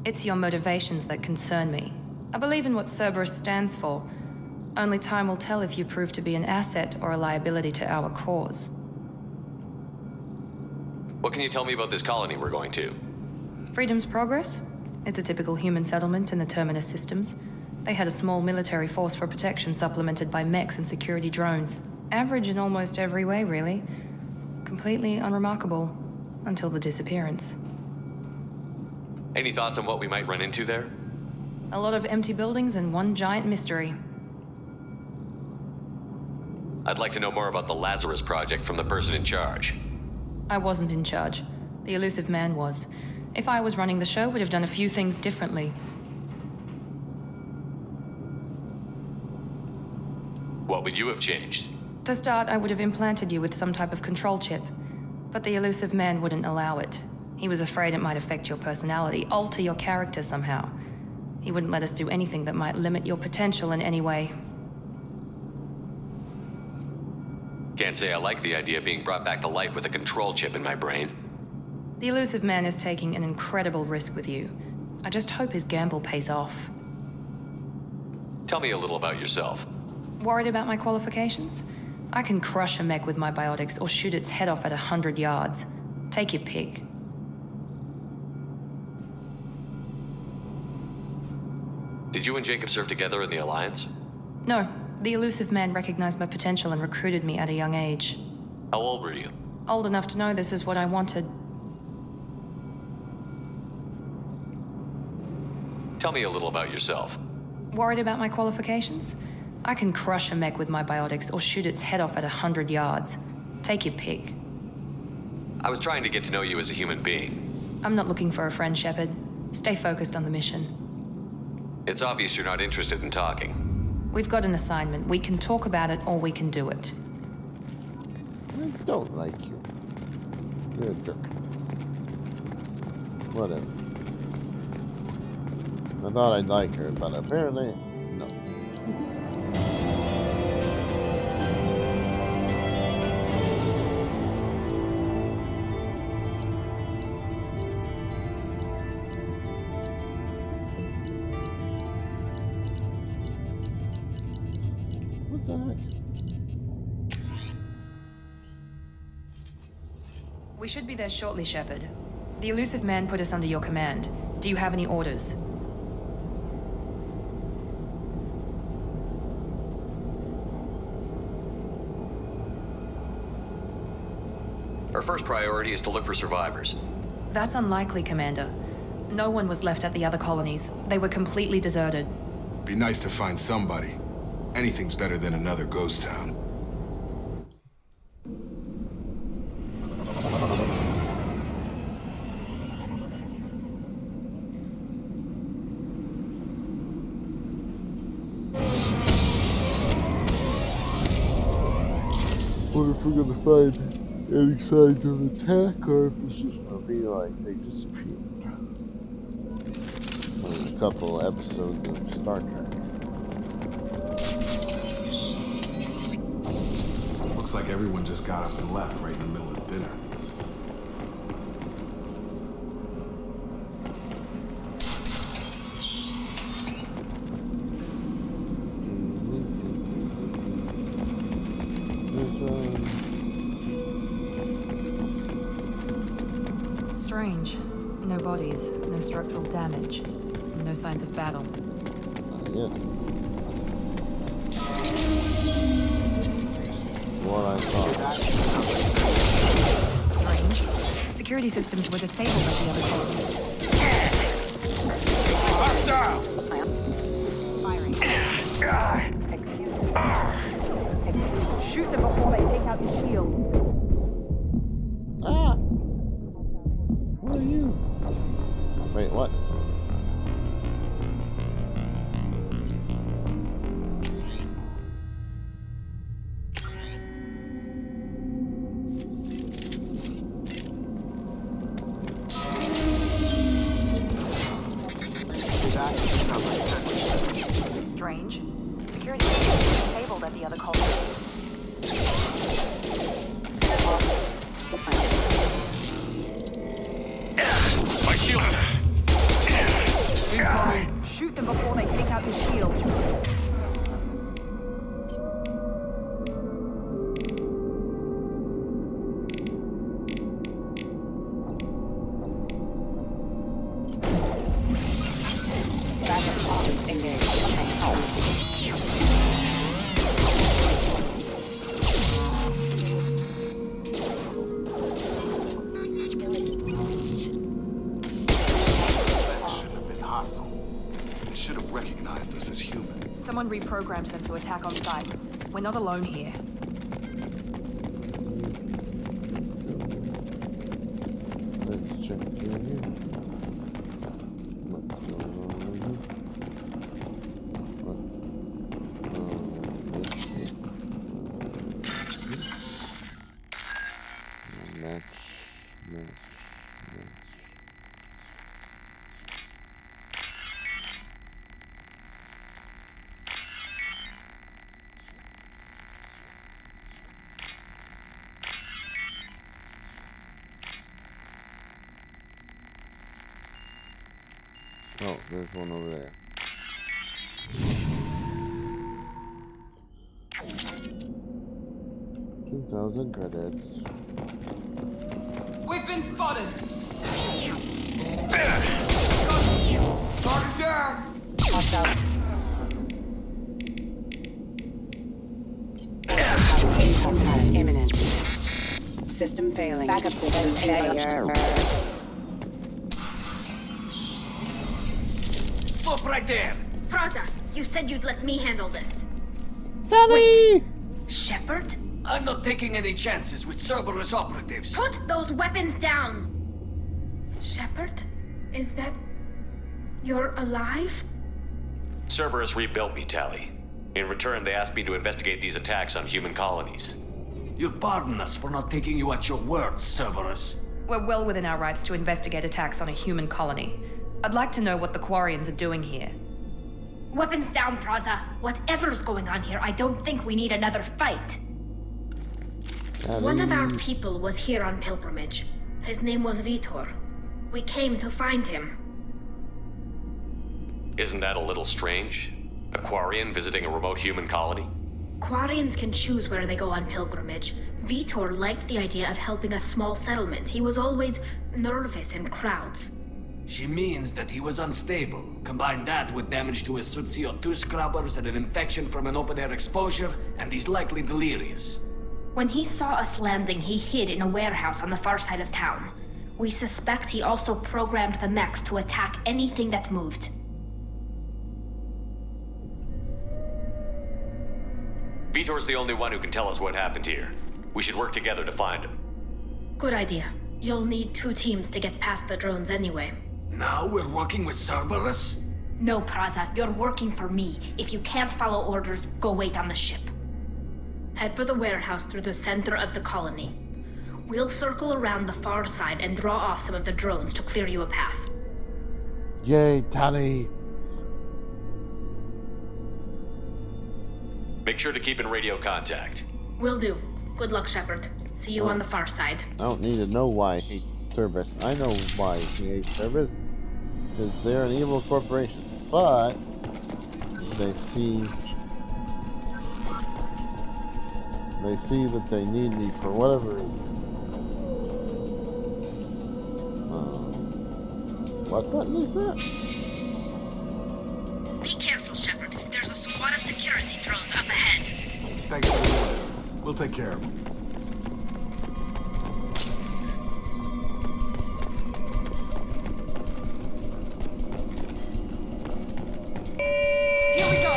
It's your motivations that concern me. I believe in what Cerberus stands for. Only time will tell if you prove to be an asset or a liability to our cause. What can you tell me about this colony we're going to? Freedom's Progress? It's a typical human settlement in the Terminus systems. They had a small military force for protection supplemented by mechs and security drones. Average in almost every way, really. Completely unremarkable. Until the disappearance. Any thoughts on what we might run into there? A lot of empty buildings and one giant mystery. I'd like to know more about the Lazarus Project from the person in charge. I wasn't in charge. The elusive man was. If I was running the show, would have done a few things differently. What would you have changed? To start, I would have implanted you with some type of control chip. But the elusive man wouldn't allow it. He was afraid it might affect your personality, alter your character somehow. He wouldn't let us do anything that might limit your potential in any way. Can't say I like the idea of being brought back to life with a control chip in my brain. The elusive man is taking an incredible risk with you. I just hope his gamble pays off. Tell me a little about yourself. Worried about my qualifications? I can crush a mech with my biotics or shoot its head off at 100 yards. Take your pick. Did you and Jacob serve together in the Alliance? No, the elusive man recognized my potential and recruited me at a young age. How old were you? Old enough to know this is what I wanted. Tell me a little about yourself. Worried about my qualifications? I can crush a mech with my biotics or shoot its head off at 100 yards. Take your pick. I was trying to get to know you as a human being. I'm not looking for a friend, Shepard. Stay focused on the mission. It's obvious you're not interested in talking. We've got an assignment. We can talk about it or we can do it. I don't like you. You're a jerk. Whatever. I thought I'd like her, but apparently, no. What the heck? We should be there shortly, Shepard. The elusive man put us under your command. Do you have any orders? Our first priority is to look for survivors. That's unlikely, Commander. No one was left at the other colonies. They were completely deserted. Be nice to find somebody. Anything's better than another ghost town. Wonder if we're gonna find any signs of attack, or if it's just gonna be like they disappeared. Like a couple episodes of Star Trek. Looks like everyone just got up and left right in the middle of dinner. Strange. No bodies, no structural damage, no signs of battle. Yes. What I thought. Strange. Security systems were disabled at the other colonies. Hostile! Firing. Shoot them before they take out your shields. Wait, what? Strange. Security is disabled at the other culprits. My shield! Shoot them before they take out the shield. Backup options engaged. Recognized us as human. Someone reprogrammed them to attack on sight. We're not alone here. Let's check through here. What's going on over here? Match. Oh, there's one over there. $2,000 credits. We've been spotted. Target down. Hostile. Imminent. System failing. Backup systems failure. Stop right there! Praza, you said you'd let me handle this. Daddy! Shepard? I'm not taking any chances with Cerberus operatives. Put those weapons down! Shepard? Is that... you're alive? Cerberus rebuilt me, Tally. In return, they asked me to investigate these attacks on human colonies. You'll pardon us for not taking you at your word, Cerberus. We're well within our rights to investigate attacks on a human colony. I'd like to know what the Quarians are doing here. Weapons down, Praza. Whatever's going on here, I don't think we need another fight. One of our people was here on pilgrimage. His name was Vitor. We came to find him. Isn't that a little strange? A Quarian visiting a remote human colony? Quarians can choose where they go on pilgrimage. Vitor liked the idea of helping a small settlement. He was always nervous in crowds. She means that he was unstable. Combine that with damage to his suit CO2 scrubbers and an infection from an open-air exposure, and he's likely delirious. When he saw us landing, he hid in a warehouse on the far side of town. We suspect he also programmed the mechs to attack anything that moved. Vitor's the only one who can tell us what happened here. We should work together to find him. Good idea. You'll need 2 teams to get past the drones anyway. Now we're working with Cerberus? No, Praza, you're working for me. If you can't follow orders, go wait on the ship. Head for the warehouse through the center of the colony. We'll circle around the far side and draw off some of the drones to clear you a path. Yay, Tally! Make sure to keep in radio contact. Will do. Good luck, Shepard. See you on the far side. I don't need to know why he hates Cerberus. I know why he hates Cerberus. Because they're an evil corporation. But they see that they need me for whatever reason. What button is that? Be careful, Shepard. There's a squad of security drones up ahead. Thanks for the order. We'll take care of them. Here we go.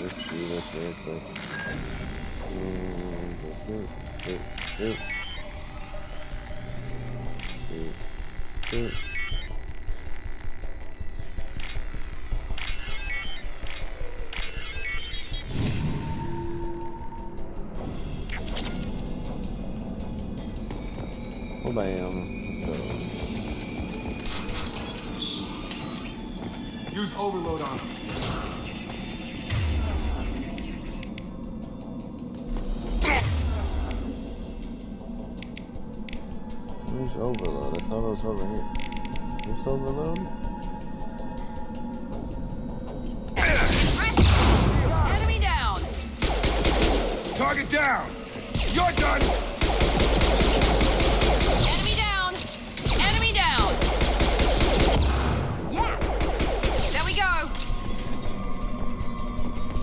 Let's do this real quick. Shoot. Shoot. Shoot. Oh, bam. Let's go. Use overload on him. Where's overload? I thought it was over here. This overload? Enemy down! Target down! You're done! Enemy down! Enemy down! Yeah! There we go!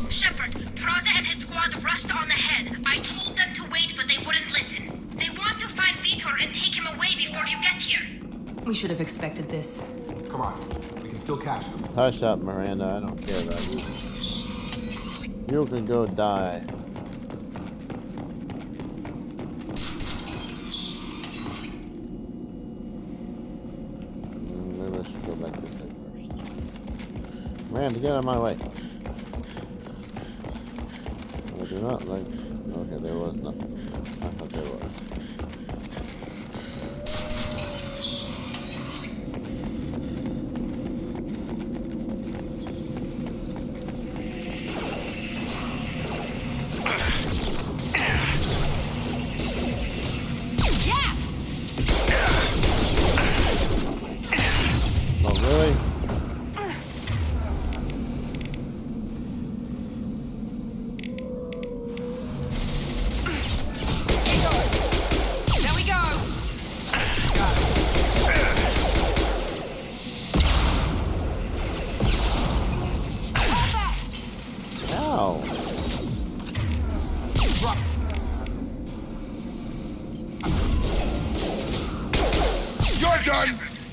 Shepard, Praza and his squad rushed on ahead. I told them to wait, but they wouldn't listen. They want to find Vitor and take him away before you get here. We should have expected this. Come on, we can still catch them. Hush up, Miranda. I don't care about you. You can go die. Maybe I should go back this way first. Miranda, get out of my way. I do not like... Okay, there was nothing. I thought there was.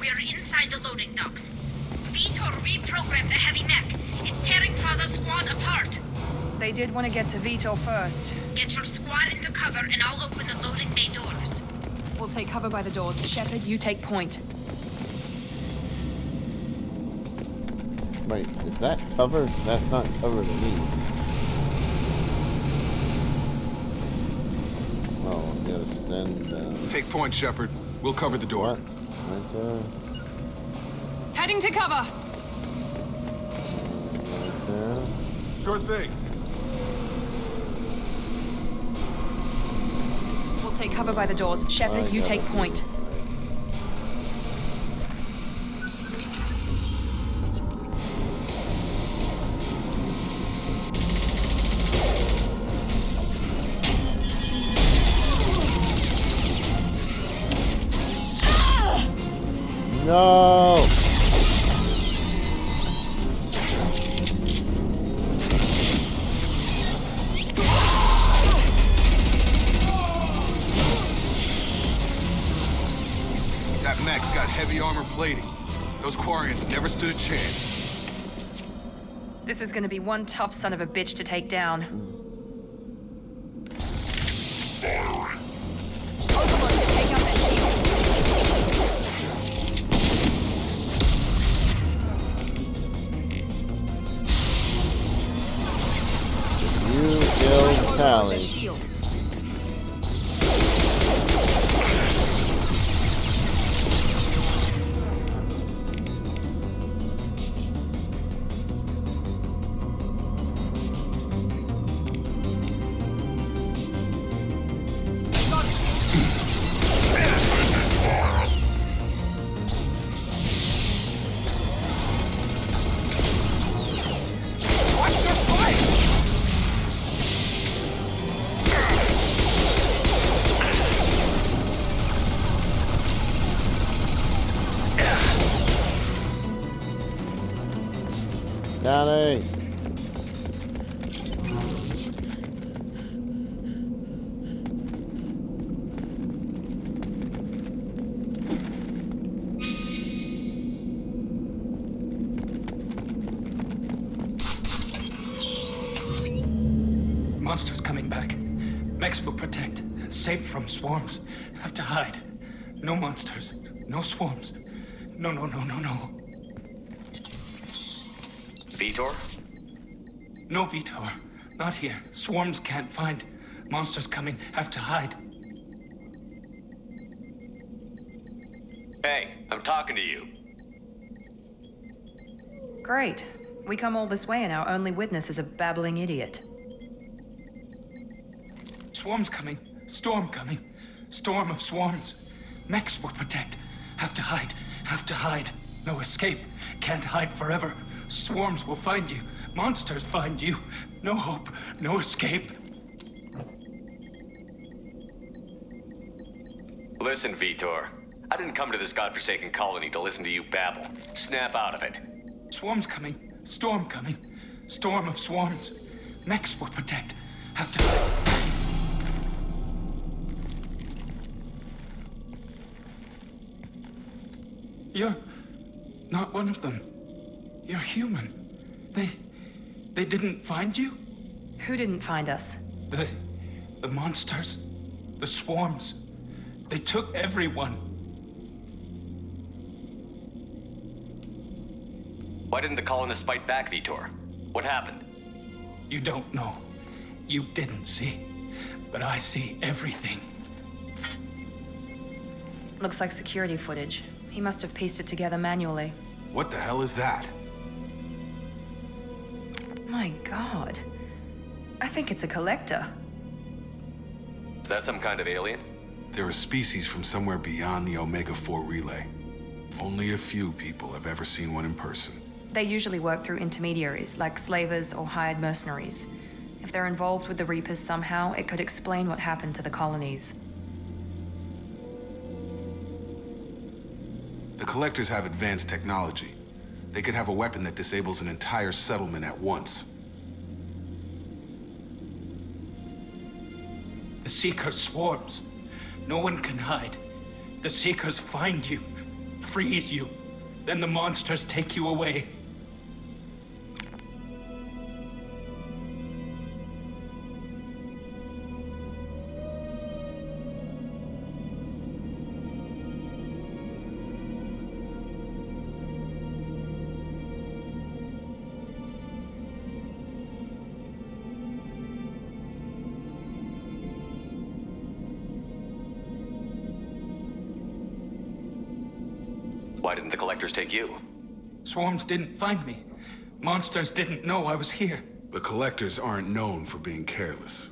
We are inside the loading docks. Vitor reprogrammed the heavy mech. It's tearing Praza's squad apart. They did want to get to Vitor first. Get your squad into cover and I'll open the loading bay doors. We'll take cover by the doors. Shepard, you take point. Wait, is that covered? That's not covered to me. Oh, we gotta send... Take point, Shepard. We'll cover the door. What? Right there. Heading to cover! Right there. Sure thing. We'll take cover by the doors. Shepard, you take point. No! That mech's got heavy armor plating. Those Quarians never stood a chance. This is gonna be one tough son of a bitch to take down. Overlord, take out that shield. You killed Callie. Callie. Monsters coming back. Mechs will protect. Safe from swarms. Have to hide. No monsters. No swarms. No. Vitor? No, Vitor. Not here. Swarms can't find. Monsters coming. Have to hide. Hey, I'm talking to you. Great. We come all this way and our only witness is a babbling idiot. Swarms coming. Storm coming. Storm of swarms. Mechs will protect. Have to hide. Have to hide. No escape. Can't hide forever. Swarms will find you. Monsters find you. No hope. No escape. Listen, Vitor. I didn't come to this godforsaken colony to listen to you babble. Snap out of it. Swarms coming. Storm coming. Storm of swarms. Mechs will protect. Have to hide. You're not one of them. You're human. They didn't find you? Who didn't find us? The monsters. The swarms. They took everyone. Why didn't the colonists fight back, Vitor? What happened? You don't know. You didn't see. But I see everything. Looks like security footage. He must have pieced it together manually. What the hell is that? My God. I think it's a collector. Is that some kind of alien? They're a species from somewhere beyond the Omega-4 relay. Only a few people have ever seen one in person. They usually work through intermediaries, like slavers or hired mercenaries. If they're involved with the Reapers somehow, it could explain what happened to the colonies. The Collectors have advanced technology. They could have a weapon that disables an entire settlement at once. The Seeker swarms. No one can hide. The Seekers find you, freeze you, then the monsters take you away. Why didn't the Collectors take you? Swarms didn't find me. Monsters didn't know I was here. The Collectors aren't known for being careless.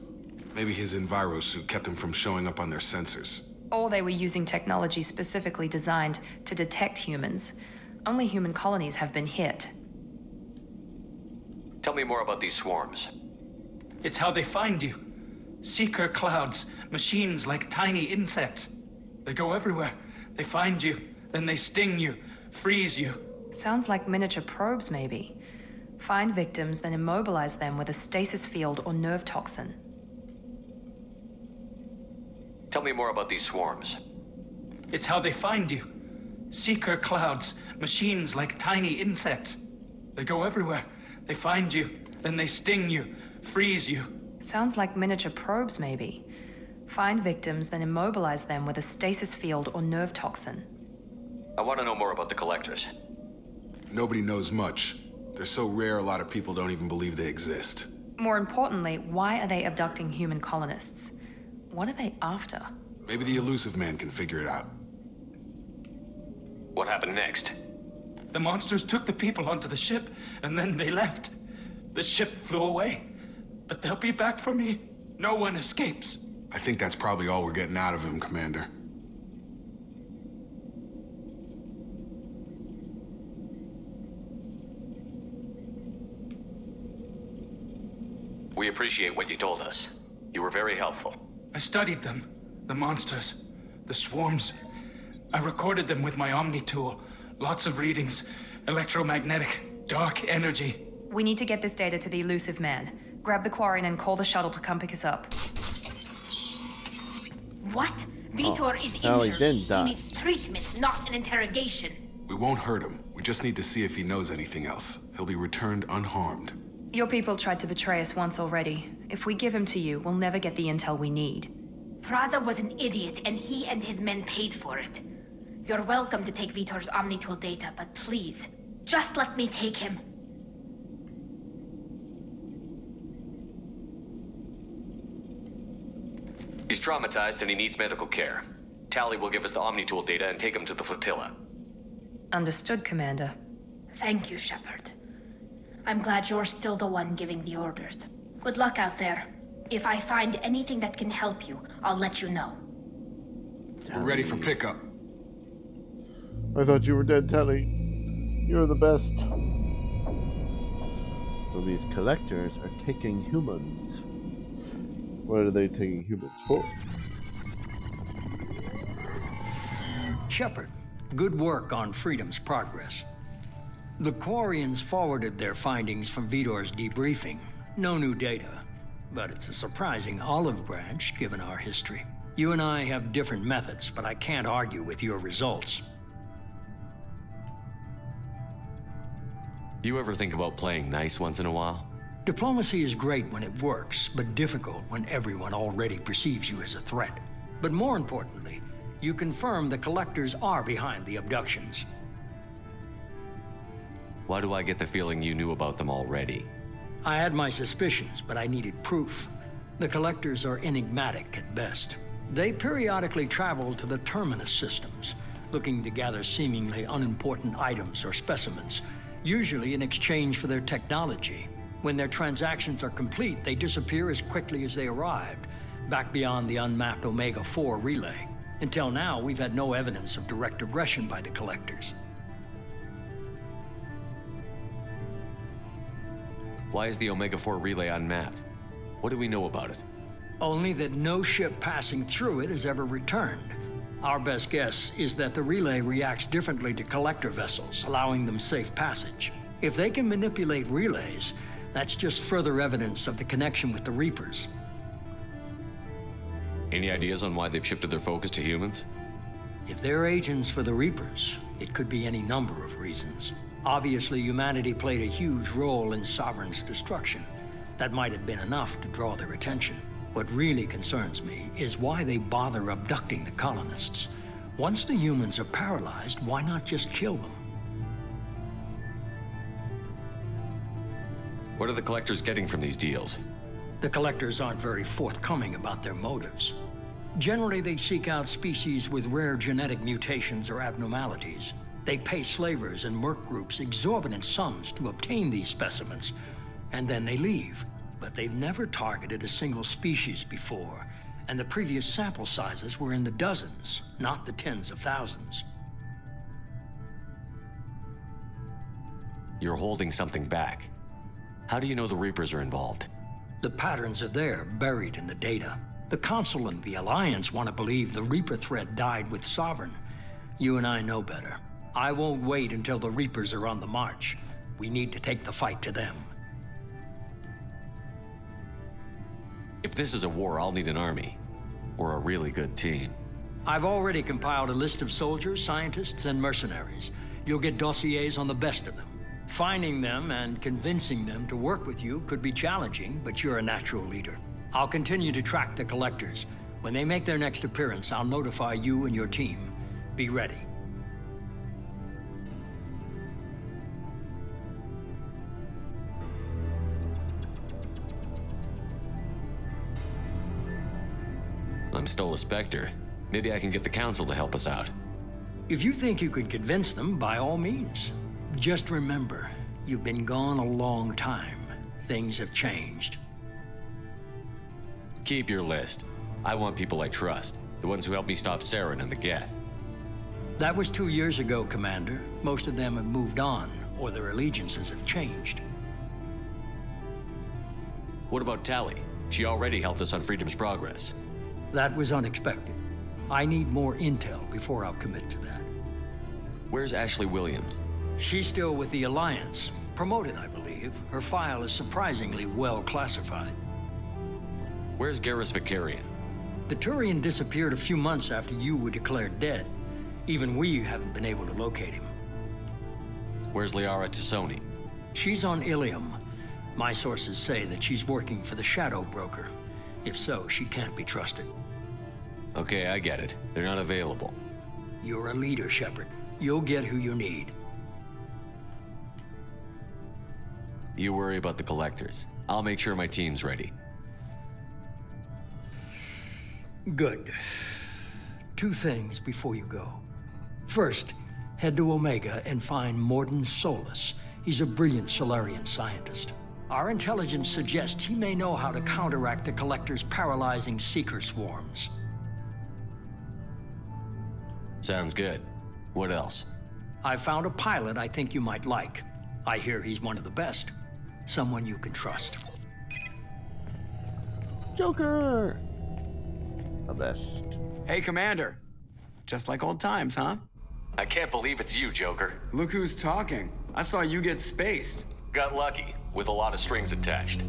Maybe his enviro suit kept him from showing up on their sensors. Or they were using technology specifically designed to detect humans. Only human colonies have been hit. Tell me more about these swarms. It's how they find you. Seeker clouds, machines like tiny insects. They go everywhere. They find you, then they sting you, freeze you. Sounds like miniature probes, maybe. Find victims, then immobilize them with a stasis field or nerve toxin. Tell me more about these swarms. It's how they find you. Seeker clouds, machines like tiny insects. They go everywhere. They find you, then they sting you, freeze you. Sounds like miniature probes, maybe. Find victims, then immobilize them with a stasis field or nerve toxin. I want to know more about the Collectors. Nobody knows much. They're so rare, a lot of people don't even believe they exist. More importantly, why are they abducting human colonists? What are they after? Maybe the elusive man can figure it out. What happened next? The monsters took the people onto the ship, and then they left. The ship flew away. But they'll be back for me. No one escapes. I think that's probably all we're getting out of him, Commander. We appreciate what you told us. You were very helpful. I studied them. The monsters. The swarms. I recorded them with my Omni tool. Lots of readings. Electromagnetic. Dark energy. We need to get this data to the elusive man. Grab the Quarren and call the shuttle to come pick us up. What? Vitor is no, injured. he didn't die. He needs treatment, not an interrogation. We won't hurt him. We just need to see if he knows anything else. He'll be returned unharmed. Your people tried to betray us once already. If we give him to you, we'll never get the intel we need. Praza was an idiot, and he and his men paid for it. You're welcome to take Vitor's Omnitool data, but please, just let me take him. He's traumatized and he needs medical care. Tally will give us the Omnitool data and take him to the flotilla. Understood, Commander. Thank you, Shepard. I'm glad you're still the one giving the orders. Good luck out there. If I find anything that can help you, I'll let you know. We're ready for pickup. I thought you were dead, Tally. You're the best. So these collectors are taking humans. What are they taking humans for? Shepard, good work on Freedom's progress. The Quarians forwarded their findings from Vitor's debriefing. No new data, but it's a surprising olive branch given our history. You and I have different methods, but I can't argue with your results. You ever think about playing nice once in a while? Diplomacy is great when it works, but difficult when everyone already perceives you as a threat. But more importantly, you confirm the collectors are behind the abductions. Why do I get the feeling you knew about them already? I had my suspicions, but I needed proof. The collectors are enigmatic at best. They periodically travel to the terminus systems, looking to gather seemingly unimportant items or specimens, usually in exchange for their technology. When their transactions are complete, they disappear as quickly as they arrived, back beyond the unmapped Omega-4 relay. Until now, we've had no evidence of direct aggression by the collectors. Why is the Omega-4 relay unmapped? What do we know about it? Only that no ship passing through it has ever returned. Our best guess is that the relay reacts differently to collector vessels, allowing them safe passage. If they can manipulate relays, that's just further evidence of the connection with the Reapers. Any ideas on why they've shifted their focus to humans? If they're agents for the Reapers, it could be any number of reasons. Obviously, humanity played a huge role in Sovereign's destruction. That might have been enough to draw their attention. What really concerns me is why they bother abducting the colonists. Once the humans are paralyzed, why not just kill them? What are the collectors getting from these deals? The collectors aren't very forthcoming about their motives. Generally, they seek out species with rare genetic mutations or abnormalities. They pay slavers and merc groups exorbitant sums to obtain these specimens, and then they leave. But they've never targeted a single species before, and the previous sample sizes were in the dozens, not the tens of thousands. You're holding something back. How do you know the Reapers are involved? The patterns are there, buried in the data. The Council and the Alliance want to believe the Reaper threat died with Sovereign. You and I know better. I won't wait until the Reapers are on the march. We need to take the fight to them. If this is a war, I'll need an army. Or a really good team. I've already compiled a list of soldiers, scientists, and mercenaries. You'll get dossiers on the best of them. Finding them and convincing them to work with you could be challenging, but you're a natural leader. I'll continue to track the collectors. When they make their next appearance, I'll notify you and your team. Be ready. I'm still a Spectre. Maybe I can get the Council to help us out. If you think you can convince them, by all means. Just remember, you've been gone a long time. Things have changed. Keep your list. I want people I trust. The ones who helped me stop Saren and the Geth. That was 2 years ago, Commander. Most of them have moved on, or their allegiances have changed. What about Tally? She already helped us on Freedom's progress. That was unexpected. I need more intel before I'll commit to that. Where's Ashley Williams? She's still with the Alliance. Promoted, I believe. Her file is surprisingly well classified. Where's Garrus Vicarian? The Turian disappeared a few months after you were declared dead. Even we haven't been able to locate him. Where's Liara Tassoni? She's on Ilium. My sources say that she's working for the Shadow Broker. If so, she can't be trusted. Okay, I get it. They're not available. You're a leader, Shepard. You'll get who you need. You worry about the collectors. I'll make sure my team's ready. Good. 2 things before you go. First, head to Omega and find Morden Solus. He's a brilliant Solarian scientist. Our intelligence suggests he may know how to counteract the Collector's paralyzing Seeker swarms. Sounds good. What else? I found a pilot I think you might like. I hear he's one of the best. Someone you can trust. Joker! The best. Hey, Commander. Just like old times, huh? I can't believe it's you, Joker. Look who's talking. I saw you get spaced. Got lucky, with a lot of strings attached.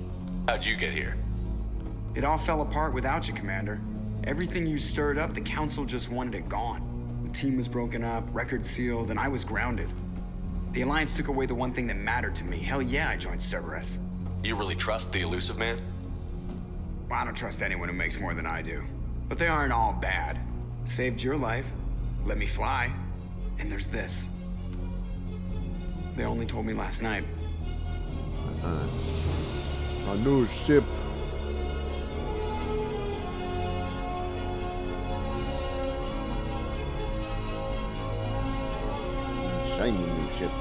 How'd you get here? It all fell apart without you, Commander. Everything you stirred up, the Council just wanted it gone. The team was broken up, record sealed, and I was grounded. The Alliance took away the one thing that mattered to me. Hell yeah, I joined Cerberus. You really trust the Elusive Man? Well, I don't trust anyone who makes more than I do. But they aren't all bad. Saved your life, let me fly, and there's this. They only told me last night. A new ship. Shiny new ship.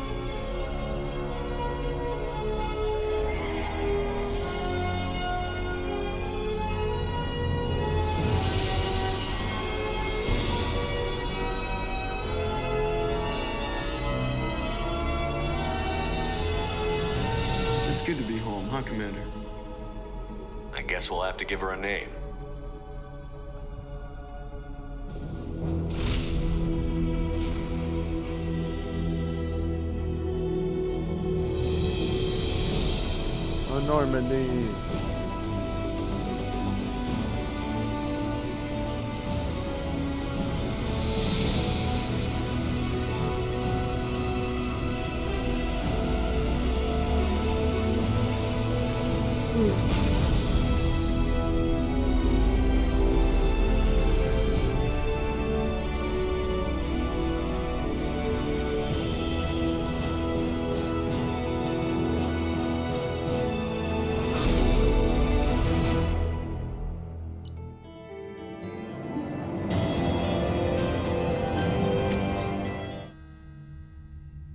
It's good to be home, huh, Commander? I guess we'll have to give her a name. Normandy.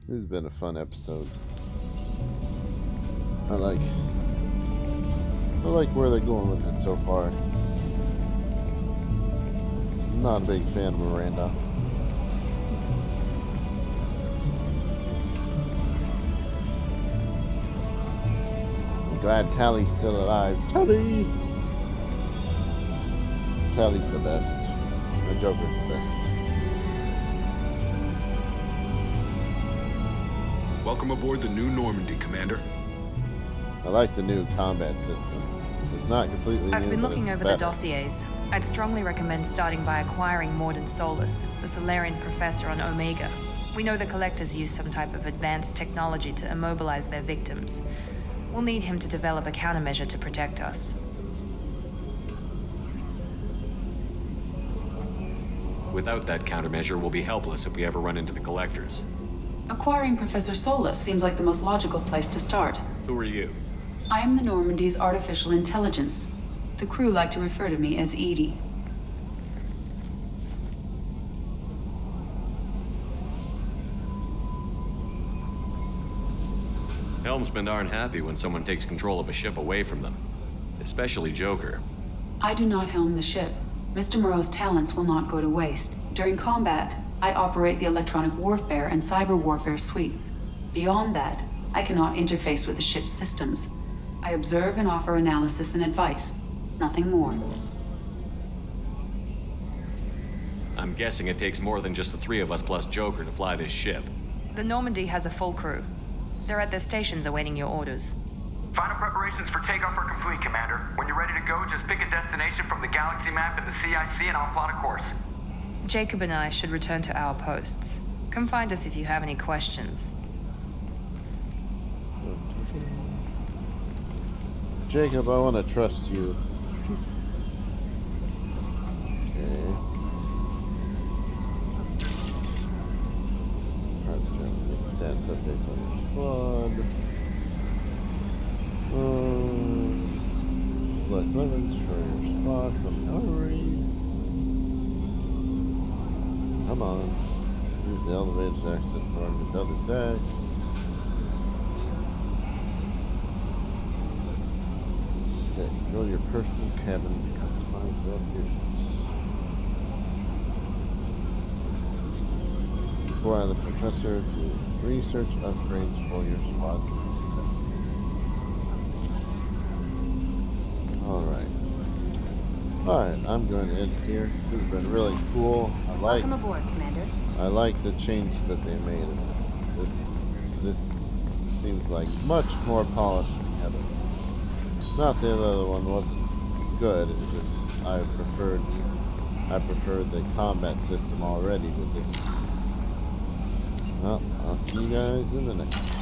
This has been a fun episode. I like where they're going with it so far. I'm not a big fan of Miranda. I'm glad Tally's still alive. Tally! Tally's the best. The Joker's the best. Welcome aboard the new Normandy, Commander. I like the new combat system. It's not completely I've new, been but looking it's over better. the dossiers. I'd strongly recommend starting by acquiring Morden Solus, the Solarian professor on Omega. We know the Collectors use some type of advanced technology to immobilize their victims. We'll need him to develop a countermeasure to protect us. Without that countermeasure, we'll be helpless if we ever run into the Collectors. Acquiring Professor Solus seems like the most logical place to start. Who are you? I am the Normandy's artificial intelligence. The crew like to refer to me as Edie. Helmsmen aren't happy when someone takes control of a ship away from them. Especially Joker. I do not helm the ship. Mr. Moreau's talents will not go to waste. During combat, I operate the electronic warfare and cyber warfare suites. Beyond that, I cannot interface with the ship's systems. I observe and offer analysis and advice. Nothing more. I'm guessing it takes more than just the 3 of us plus Joker to fly this ship. The Normandy has a full crew. They're at their stations awaiting your orders. Final preparations for takeoff are complete, Commander. When you're ready to go, just pick a destination from the galaxy map in the CIC and I'll plot a course. Jacob and I should return to our posts. Come find us if you have any questions. Jacob, I want to trust you. Stats updates on your squad. Select limits for your squad from armory. Come on. Use the elevators to access the army's other decks. Okay, go to your personal cabin to customize your appearance. Require the professor to research upgrades for your squad. Alright, I'm going to end here. This has been really cool. Welcome aboard, Commander. I like the changes that they made in this seems like much more polished than the other. Not the other one wasn't good, it's just I preferred the combat system already with this one. Well, I'll see you guys in the next one.